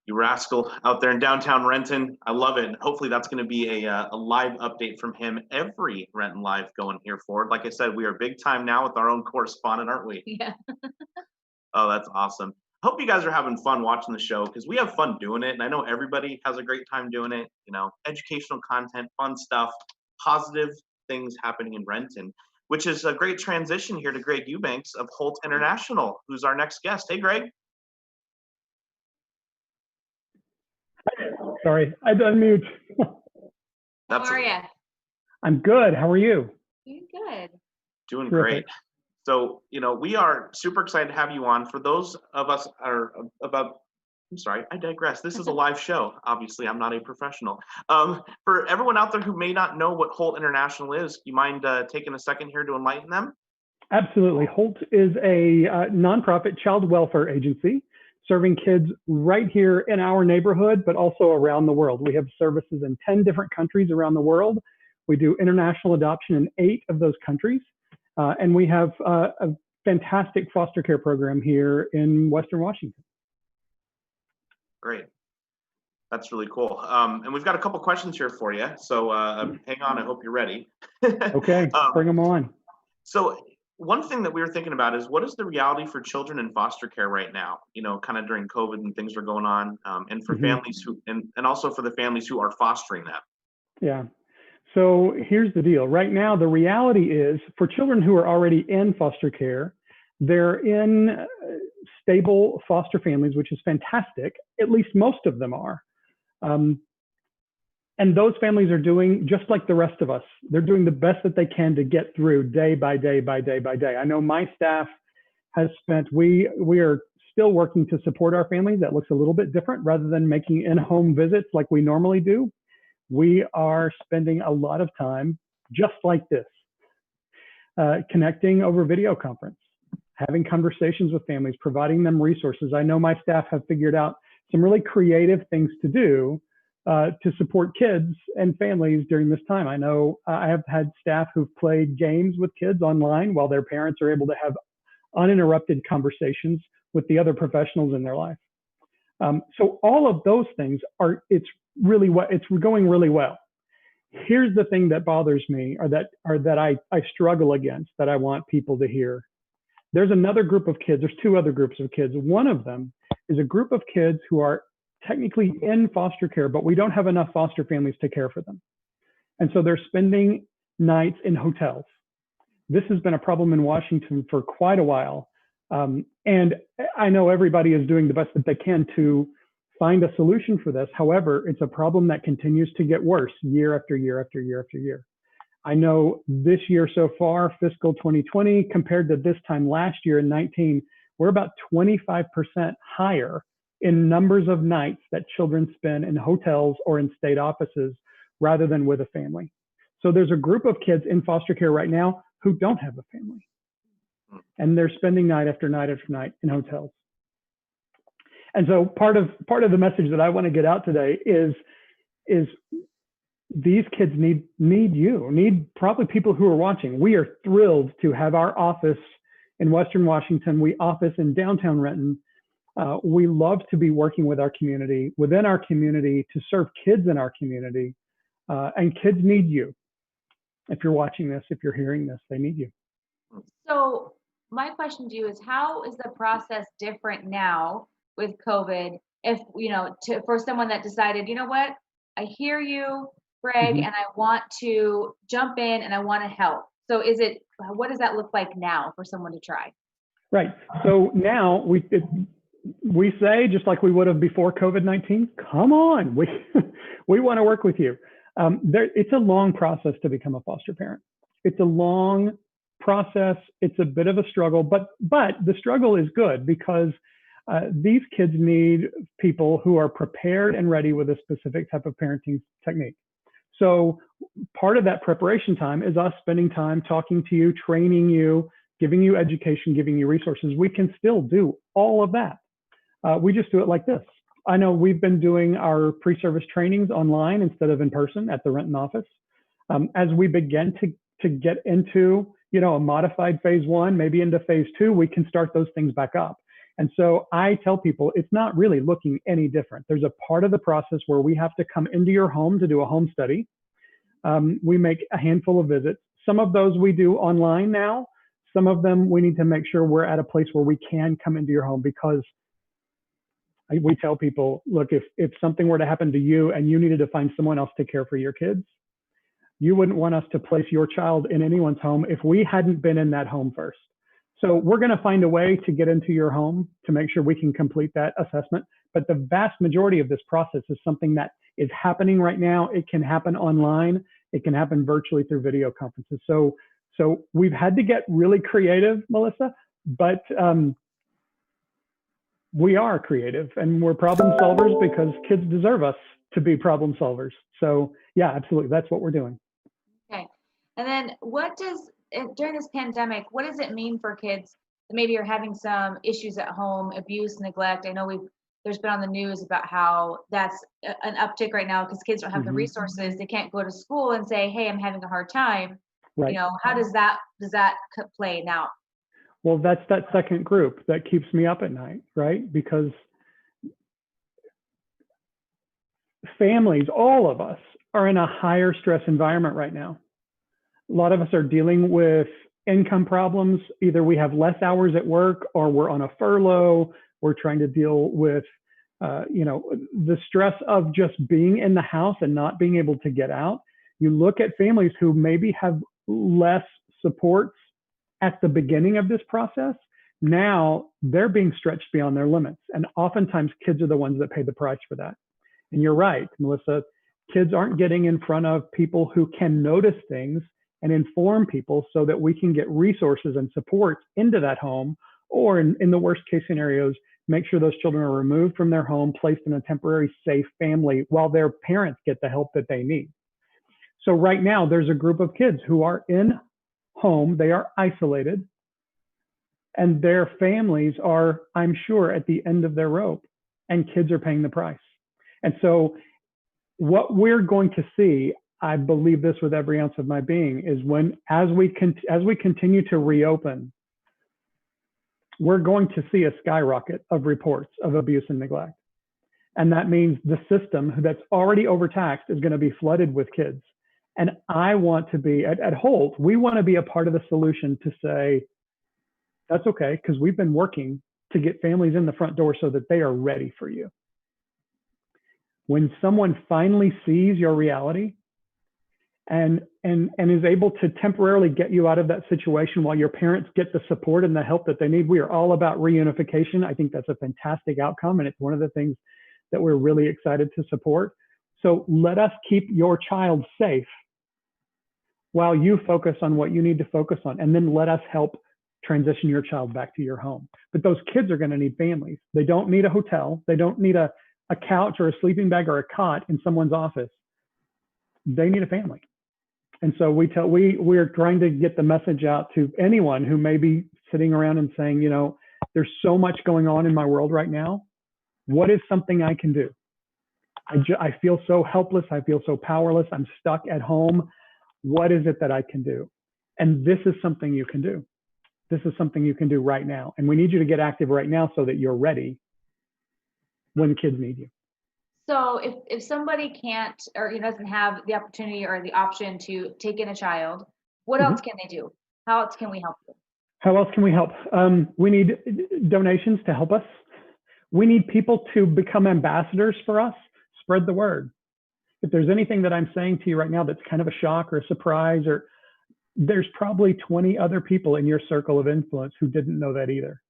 you rascal out there in downtown Renton. I love it. Hopefully that's going to be a live update from him every Renton Live going here forward. Like I said, we are big time now with our own correspondent, aren't we? Yeah. Oh, that's awesome. hope you guys are having fun watching the show, because we have fun doing it. And I know everybody has a great time doing it. You know, educational content, fun stuff, positive things happening in Renton, which is a great transition here to Gregg Eubanks of Holt International, who's our next guest. Hey, Gregg. Sorry, I unmute. How are you? I'm good. How are you? Doing good. Doing Terrific. great. So, you know, we are super excited to have you on. For those of us are about, I'm sorry, I digress. This is a live show. Obviously, I'm not a professional. For everyone out there who may not know what Holt International is, you mind taking a second here to enlighten them? Absolutely. Holt is a nonprofit child welfare agency serving kids right here in our neighborhood, but also around the world. We have services in 10 different countries around the world. We do international adoption in 8 of those countries. And we have a fantastic foster care program here in Western Washington. Great. That's really cool. And we've got a couple questions here for you. So hang on, I hope you're ready. Okay, bring them on. So one thing that we were thinking about is, what is the reality for children in foster care right now, you know, kind of during COVID and things are going on, and for families who, and also for the families who are fostering them? Yeah. So here's the deal. Right now, the reality is for children who are already in foster care, they're in stable foster families, which is fantastic. At least most of them are. And those families are doing just like the rest of us. They're doing the best that they can to get through day by day by day by day. I know my staff has spent, we are still working to support our families. That looks a little bit different. Rather than making in-home visits like we normally do, we are spending a lot of time just like this, connecting over video conference, having conversations with families, providing them resources. I know my staff have figured out some really creative things to do to support kids and families during this time. I know I have had staff who've played games with kids online while their parents are able to have uninterrupted conversations with the other professionals in their life. So all of those things are, it's going really well. Here's the thing that bothers me, or that I struggle against, that I want people to hear. There's another group of kids, there's 2 other groups of kids. One of them is a group of kids who are technically in foster care, but we don't have enough foster families to care for them. And so they're spending nights in hotels. This has been a problem in Washington for quite a while. And I know everybody is doing the best that they can to find a solution for this. However, it's a problem that continues to get worse year after year after year after year. I know this year so far, fiscal 2020, compared to this time last year in 19, we're about 25% higher in numbers of nights that children spend in hotels or in state offices rather than with a family. So there's a group of kids in foster care right now who don't have a family. And they're spending night after night after night in hotels. And so part of the message that I want to get out today is these kids need probably people who are watching. We are thrilled to have our office in Western Washington. We office in downtown Renton. We love to be working with our community, within our community, to serve kids in our community. And kids need you. If you're watching this, if you're hearing this, they need you. So my question to you is, how is the process different now with COVID? If, you know, for someone that decided, you know what, I hear you, Gregg, and I want to jump in and I want to help. So what does that look like now for someone to try? Right. So now we say, just like we would have before COVID-19, come on, we want to work with you. It's a long process to become a foster parent. It's a long process. It's a bit of a struggle, but the struggle is good, because these kids need people who are prepared and ready with a specific type of parenting technique. So part of that preparation time is us spending time talking to you, training you, giving you education, giving you resources. We can still do all of that. We just do it like this. I know we've been doing our pre-service trainings online instead of in person at the Renton office. As we begin to get into, you know, a modified phase 1, maybe into phase 2, we can start those things back up. And so I tell people it's not really looking any different. There's a part of the process where we have to come into your home to do a home study. We make a handful of visits. Some of those we do online now. Some of them we need to make sure we're at a place where we can come into your home, because We tell people, look, if something were to happen to you and you needed to find someone else to care for your kids, you wouldn't want us to place your child in anyone's home if we hadn't been in that home first. So we're going to find a way to get into your home to make sure we can complete that assessment. But the vast majority of this process is something that is happening right now. It can happen online. It can happen virtually through video conferences. So we've had to get really creative, Melissa, but we are creative and we're problem solvers because kids deserve us to be problem solvers. So yeah, absolutely. That's what we're doing. Okay. And then during this pandemic, what does it mean for kids that maybe are having some issues at home, abuse, neglect? I know there's been on the news about how that's an uptick right now because kids don't have the resources. They can't go to school and say, hey, I'm having a hard time. Right. You know, how does that play now? Well, that's that second group that keeps me up at night, right? Because families, all of us, are in a higher stress environment right now. A lot of us are dealing with income problems. Either we have less hours at work or we're on a furlough. We're trying to deal with, the stress of just being in the house and not being able to get out. You look at families who maybe have less supports at the beginning of this process. Now they're being stretched beyond their limits. And oftentimes kids are the ones that pay the price for that. And you're right, Melissa, kids aren't getting in front of people who can notice things and inform people so that we can get resources and support into that home, or in the worst case scenarios, make sure those children are removed from their home, placed in a temporary safe family while their parents get the help that they need. So right now there's a group of kids who are in home, they are isolated, and their families are, I'm sure, at the end of their rope, and kids are paying the price. And so what we're going to see, I believe this with every ounce of my being, is as we continue to reopen, we're going to see a skyrocket of reports of abuse and neglect. And that means the system that's already overtaxed is going to be flooded with kids. And I want to be, at Holt, we want to be a part of the solution to say, that's okay, because we've been working to get families in the front door so that they are ready for you. When someone finally sees your reality and is able to temporarily get you out of that situation while your parents get the support and the help that they need, we are all about reunification. I think that's a fantastic outcome, and it's one of the things that we're really excited to support. So let us keep your child safe while you focus on what you need to focus on, and then let us help transition your child back to your home. But those kids are going to need families. They don't need a hotel. They don't need a couch or a sleeping bag or a cot in someone's office. They need a family. And so we're trying to get the message out to anyone who may be sitting around and saying, there's so much going on in my world right now. What is something I can do? I feel so helpless. I feel so powerless. I'm stuck at home. What is it that I can do? And this is something you can do. This is something you can do right now. And we need you to get active right now so that you're ready when kids need you. So if somebody can't, or doesn't have the opportunity or the option to take in a child, what else can they do? How else can we help you? How else can we help? We need donations to help us. We need people to become ambassadors for us. Spread the word. If there's anything that I'm saying to you right now that's kind of a shock or a surprise, or there's probably 20 other people in your circle of influence who didn't know that either.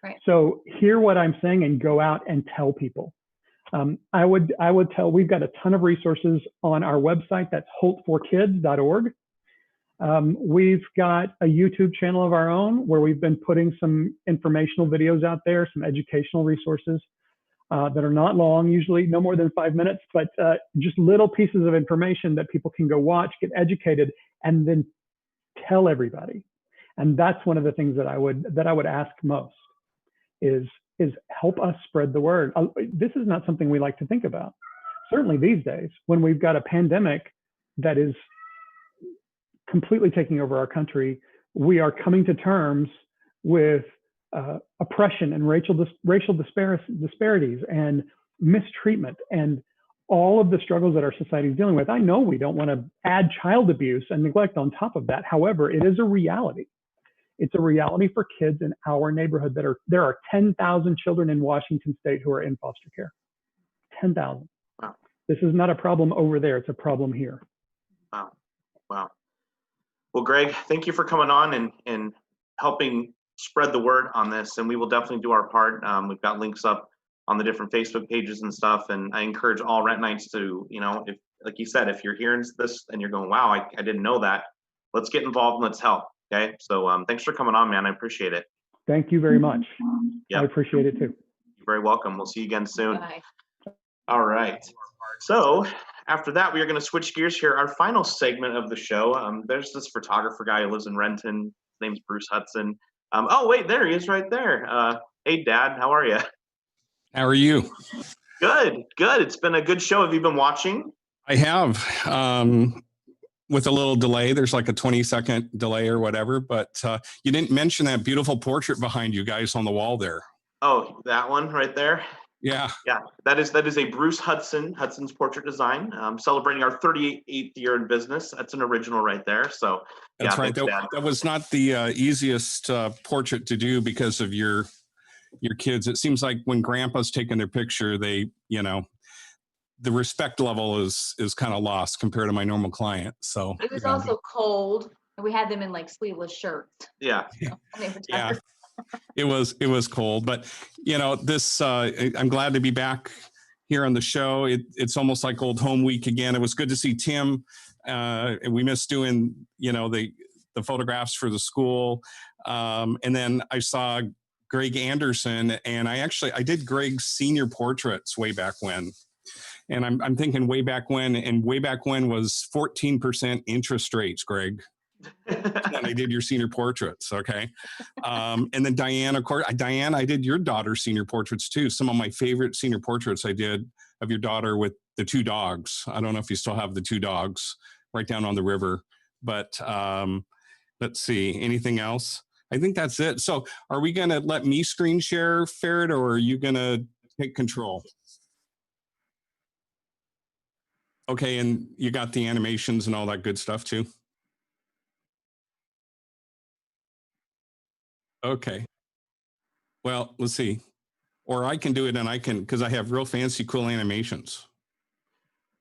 Right. So hear what I'm saying and go out and tell people. I would tell, we've got a ton of resources on our website. That's holtforkids.org. We've got a YouTube channel of our own where we've been putting some informational videos out there, some educational resources that are not long, usually no more than 5 minutes, but just little pieces of information that people can go watch, get educated, and then tell everybody. And that's one of the things that I would ask most is help us spread the word. This is not something we like to think about. Certainly these days, when we've got a pandemic that is completely taking over our country, we are coming to terms with oppression and racial disparities and mistreatment and all of the struggles that our society is dealing with. I know we don't want to add child abuse and neglect on top of that. However, it is a reality. It's a reality for kids in our neighborhood there are 10,000 children in Washington state who are in foster care. 10,000. Wow. This is not a problem over there. It's a problem here. Wow. Wow. Well, Gregg, thank you for coming on and helping spread the word on this. And we will definitely do our part. We've got links up on the different Facebook pages and stuff. And I encourage all Rentonites to, if, like you said, if you're hearing this and you're going, wow, I didn't know that, let's get involved and let's help. Okay. So thanks for coming on, man. I appreciate it. Thank you very much. Yep. I appreciate it too. You're very welcome. We'll see you again soon. Bye. All right. So after that, we are going to switch gears here. Our final segment of the show. There's this photographer guy who lives in Renton. His name's Bruce Hudson. Oh, wait, there he is right there. Hey, Dad, how are you? How are you? Good, good. It's been a good show. Have you been watching? I have, with a little delay. There's like a 20-second delay or whatever, but you didn't mention that beautiful portrait behind you guys on the wall there. Oh, that one right there? Yeah. Yeah, that is a Bruce Hudson, Hudson's portrait design, celebrating our 38th year in business. That's an original right there. So That's yeah, right. thanks, That was not the easiest portrait to do because of your kids. It seems like when Grandpa's taking their picture, they, the respect level is kind of lost compared to my normal client. So It was also cold, and we had them in like sleeveless shirts. Yeah. Yeah. It was cold, but this I'm glad to be back here on the show. It's almost like old home week again. It was good to see Timm. We missed doing the photographs for the school, and then I saw Gregg Anderson, and I did Gregg's senior portraits way back when. And I'm thinking way back when, and way back when was 14% interest rates, Gregg. And I did your senior portraits, okay? And then Diane, of course, I did your daughter's senior portraits too. Some of my favorite senior portraits I did of your daughter with the two dogs. I don't know if you still have the two dogs right down on the river, but let's see, anything else? I think that's it. So are we gonna let me screen share, Ferret, or are you gonna take control? Okay, and you got the animations and all that good stuff too? Okay. Well, let's see. Or I can do it and because I have real fancy, cool animations.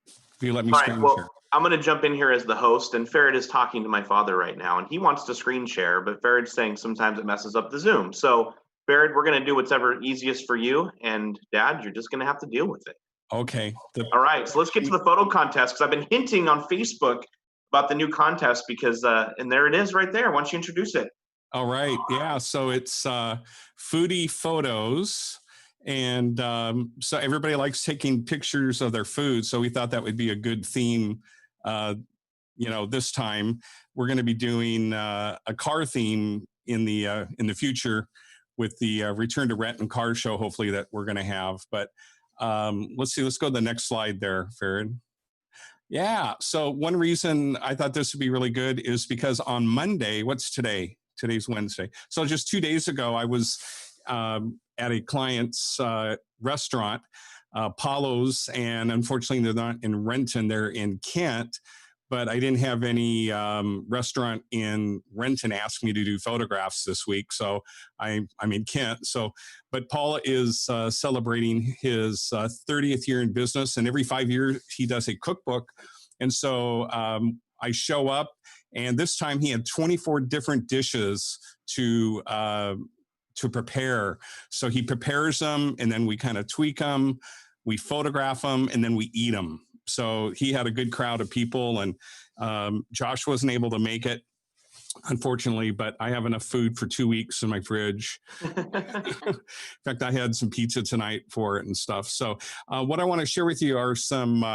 If you let me screen share. I'm going to jump in here as the host, and Ferret is talking to my father right now, and he wants to screen share, but Ferret's saying sometimes it messes up the Zoom. So, Ferret, we're going to do whatever easiest for you, and Dad, you're just going to have to deal with it. Okay. All right, so let's get to the photo contest, because I've been hinting on Facebook about the new contest, because, and there it is right there. Why don't you introduce it? All right. Yeah. So it's foodie photos. And so everybody likes taking pictures of their food. So we thought that would be a good theme. This time we're going to be doing a car theme in the future with the Return to Renton car show, hopefully, that we're going to have. But let's see. Let's go to the next slide there, Farad. Yeah. So one reason I thought this would be really good is because on Monday, what's today? Today's Wednesday. So just 2 days ago, I was at a client's restaurant, Paulo's, and unfortunately they're not in Renton, they're in Kent, but I didn't have any restaurant in Renton ask me to do photographs this week, so I'm in Kent. So, but Paula is celebrating his 30th year in business, and every 5 years he does a cookbook, and so I show up, and this time he had 24 different dishes to prepare. So he prepares them, and then we kind of tweak them, we photograph them, and then we eat them. So he had a good crowd of people, and Josh wasn't able to make it, unfortunately, but I have enough food for 2 weeks in my fridge. In fact, I had some pizza tonight for it and stuff. So what I want to share with you are some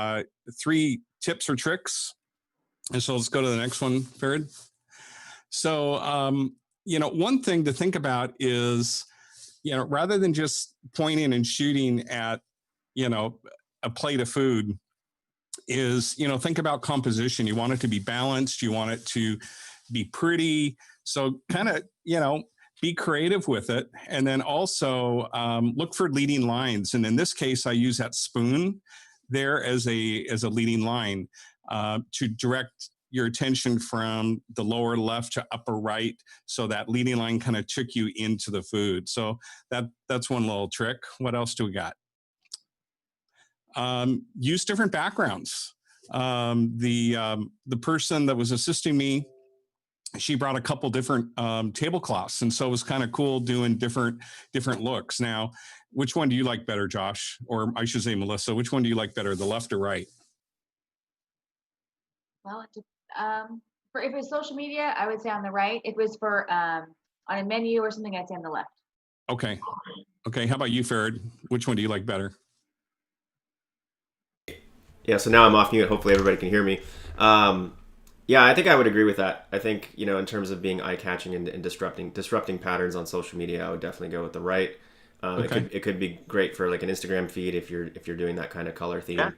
3 tips or tricks. And so let's go to the next one, Farid. So, one thing to think about is, rather than just pointing and shooting at, a plate of food, is, think about composition. You want it to be balanced. You want it to be pretty. So kind of, be creative with it. And then also look for leading lines. And in this case, I use that spoon there as a leading line to direct your attention from the lower left to upper right, so that leading line kind of took you into the food. So that's one little trick. What else do we got? Use different backgrounds. The person that was assisting me, she brought a couple different tablecloths, and so it was kind of cool doing different looks. Now, which one do you like better, Josh? Or I should say, Melissa, which one do you like better, the left or right? Well, for if it's social media, I would say on the right. If it was for on a menu or something, I'd say on the left. Okay. Okay. How about you, Farad? Which one do you like better? Yeah, so now I'm off mute. Hopefully everybody can hear me. Yeah, I think I would agree with that. I think, in terms of being eye-catching and disrupting patterns on social media, I would definitely go with the right. Okay. It could be great for like an Instagram feed if you're doing that kind of color theme.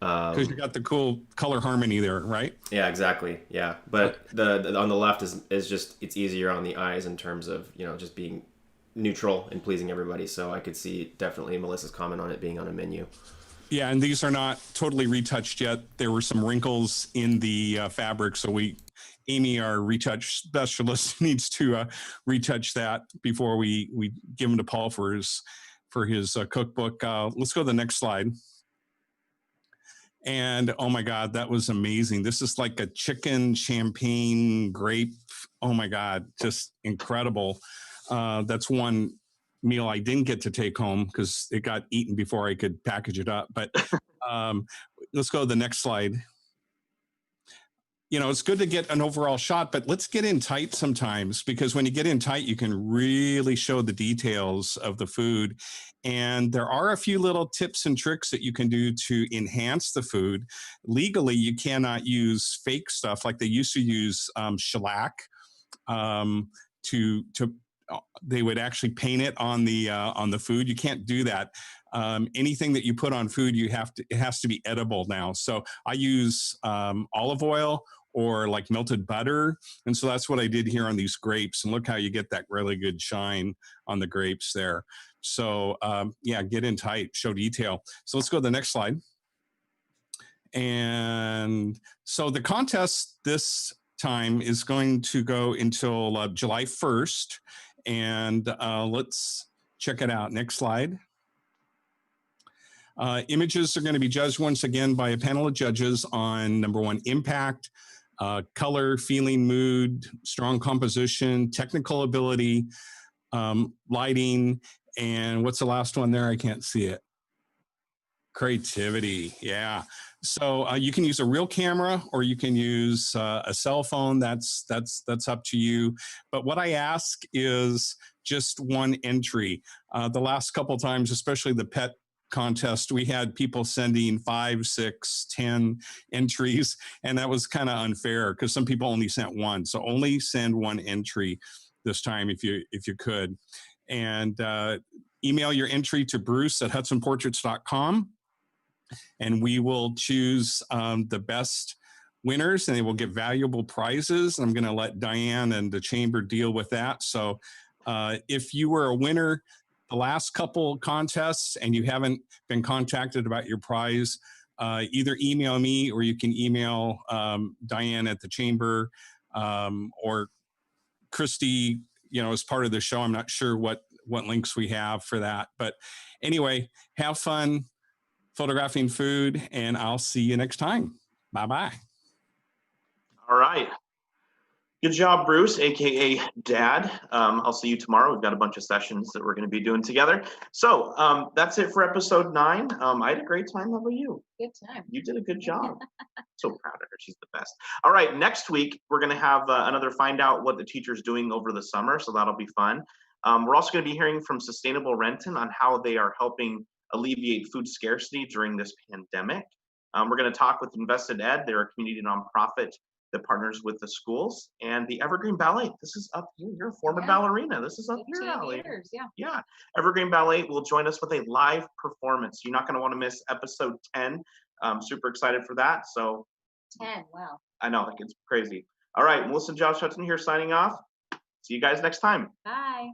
Because you got the cool color harmony there, right? Yeah, exactly. Yeah, but the on the left is just, it's easier on the eyes in terms of just being neutral and pleasing everybody. So I could see definitely Melissa's comment on it being on a menu. Yeah, and these are not totally retouched yet. There were some wrinkles in the fabric, so Amy, our retouch specialist, needs to retouch that before we give him to Paul for his cookbook. Let's go to the next slide. And oh my God, that was amazing. This is like a chicken champagne grape. Oh my God, just incredible. That's one meal I didn't get to take home because it got eaten before I could package it up. But let's go to the next slide. It's good to get an overall shot, but let's get in tight sometimes, because when you get in tight, you can really show the details of the food. And there are a few little tips and tricks that you can do to enhance the food. Legally, you cannot use fake stuff like they used to use shellac they would actually paint it on the food. You can't do that. Anything that you put on food, it has to be edible now. So I use olive oil or like melted butter. And so that's what I did here on these grapes. And look how you get that really good shine on the grapes there. So yeah, get in tight, show detail. So let's go to the next slide. And so the contest this time is going to go until July 1st. And let's check it out. Next slide. Images are going to be judged once again by a panel of judges on number one, impact, color, feeling, mood, strong composition, technical ability, lighting, and what's the last one there? I can't see it. Creativity. Yeah. So you can use a real camera or you can use a cell phone. That's up to you. But what I ask is just one entry. The last couple times, especially the pet contest, we had people sending 5, 6, 10 entries, and that was kind of unfair because some people only sent one. So only send one entry this time if you could. And email your entry to bruce@hudsonportraits.com. And we will choose the best winners, and they will get valuable prizes. I'm going to let Diane and the chamber deal with that. So if you were a winner the last couple contests and you haven't been contacted about your prize, either email me or you can email Diane at the chamber or Christy, as part of the show. I'm not sure what links we have for that. But anyway, have fun photographing food, and I'll see you next time. Bye-bye. All right. Good job, Bruce, AKA Dad. I'll see you tomorrow. We've got a bunch of sessions that we're going to be doing together. So that's it for episode 9. I had a great time. How about you? Good time. You did a good job. So proud of her. She's the best. All right. Next week, we're going to have another find out what the teacher's doing over the summer. So that'll be fun. We're also going to be hearing from Sustainable Renton on how they are helping alleviate food scarcity during this pandemic. We're going to talk with Invested Ed. They're a community nonprofit that partners with the schools, and the Evergreen Ballet. This is up here. You're a former ballerina. This is up your alley. Yeah. Evergreen Ballet will join us with a live performance. You're not going to want to miss episode 10. I'm super excited for that. So 10. Wow. I know, like, it's crazy. All right, Melissa and Josh Hudson here signing off. See you guys next time. Bye.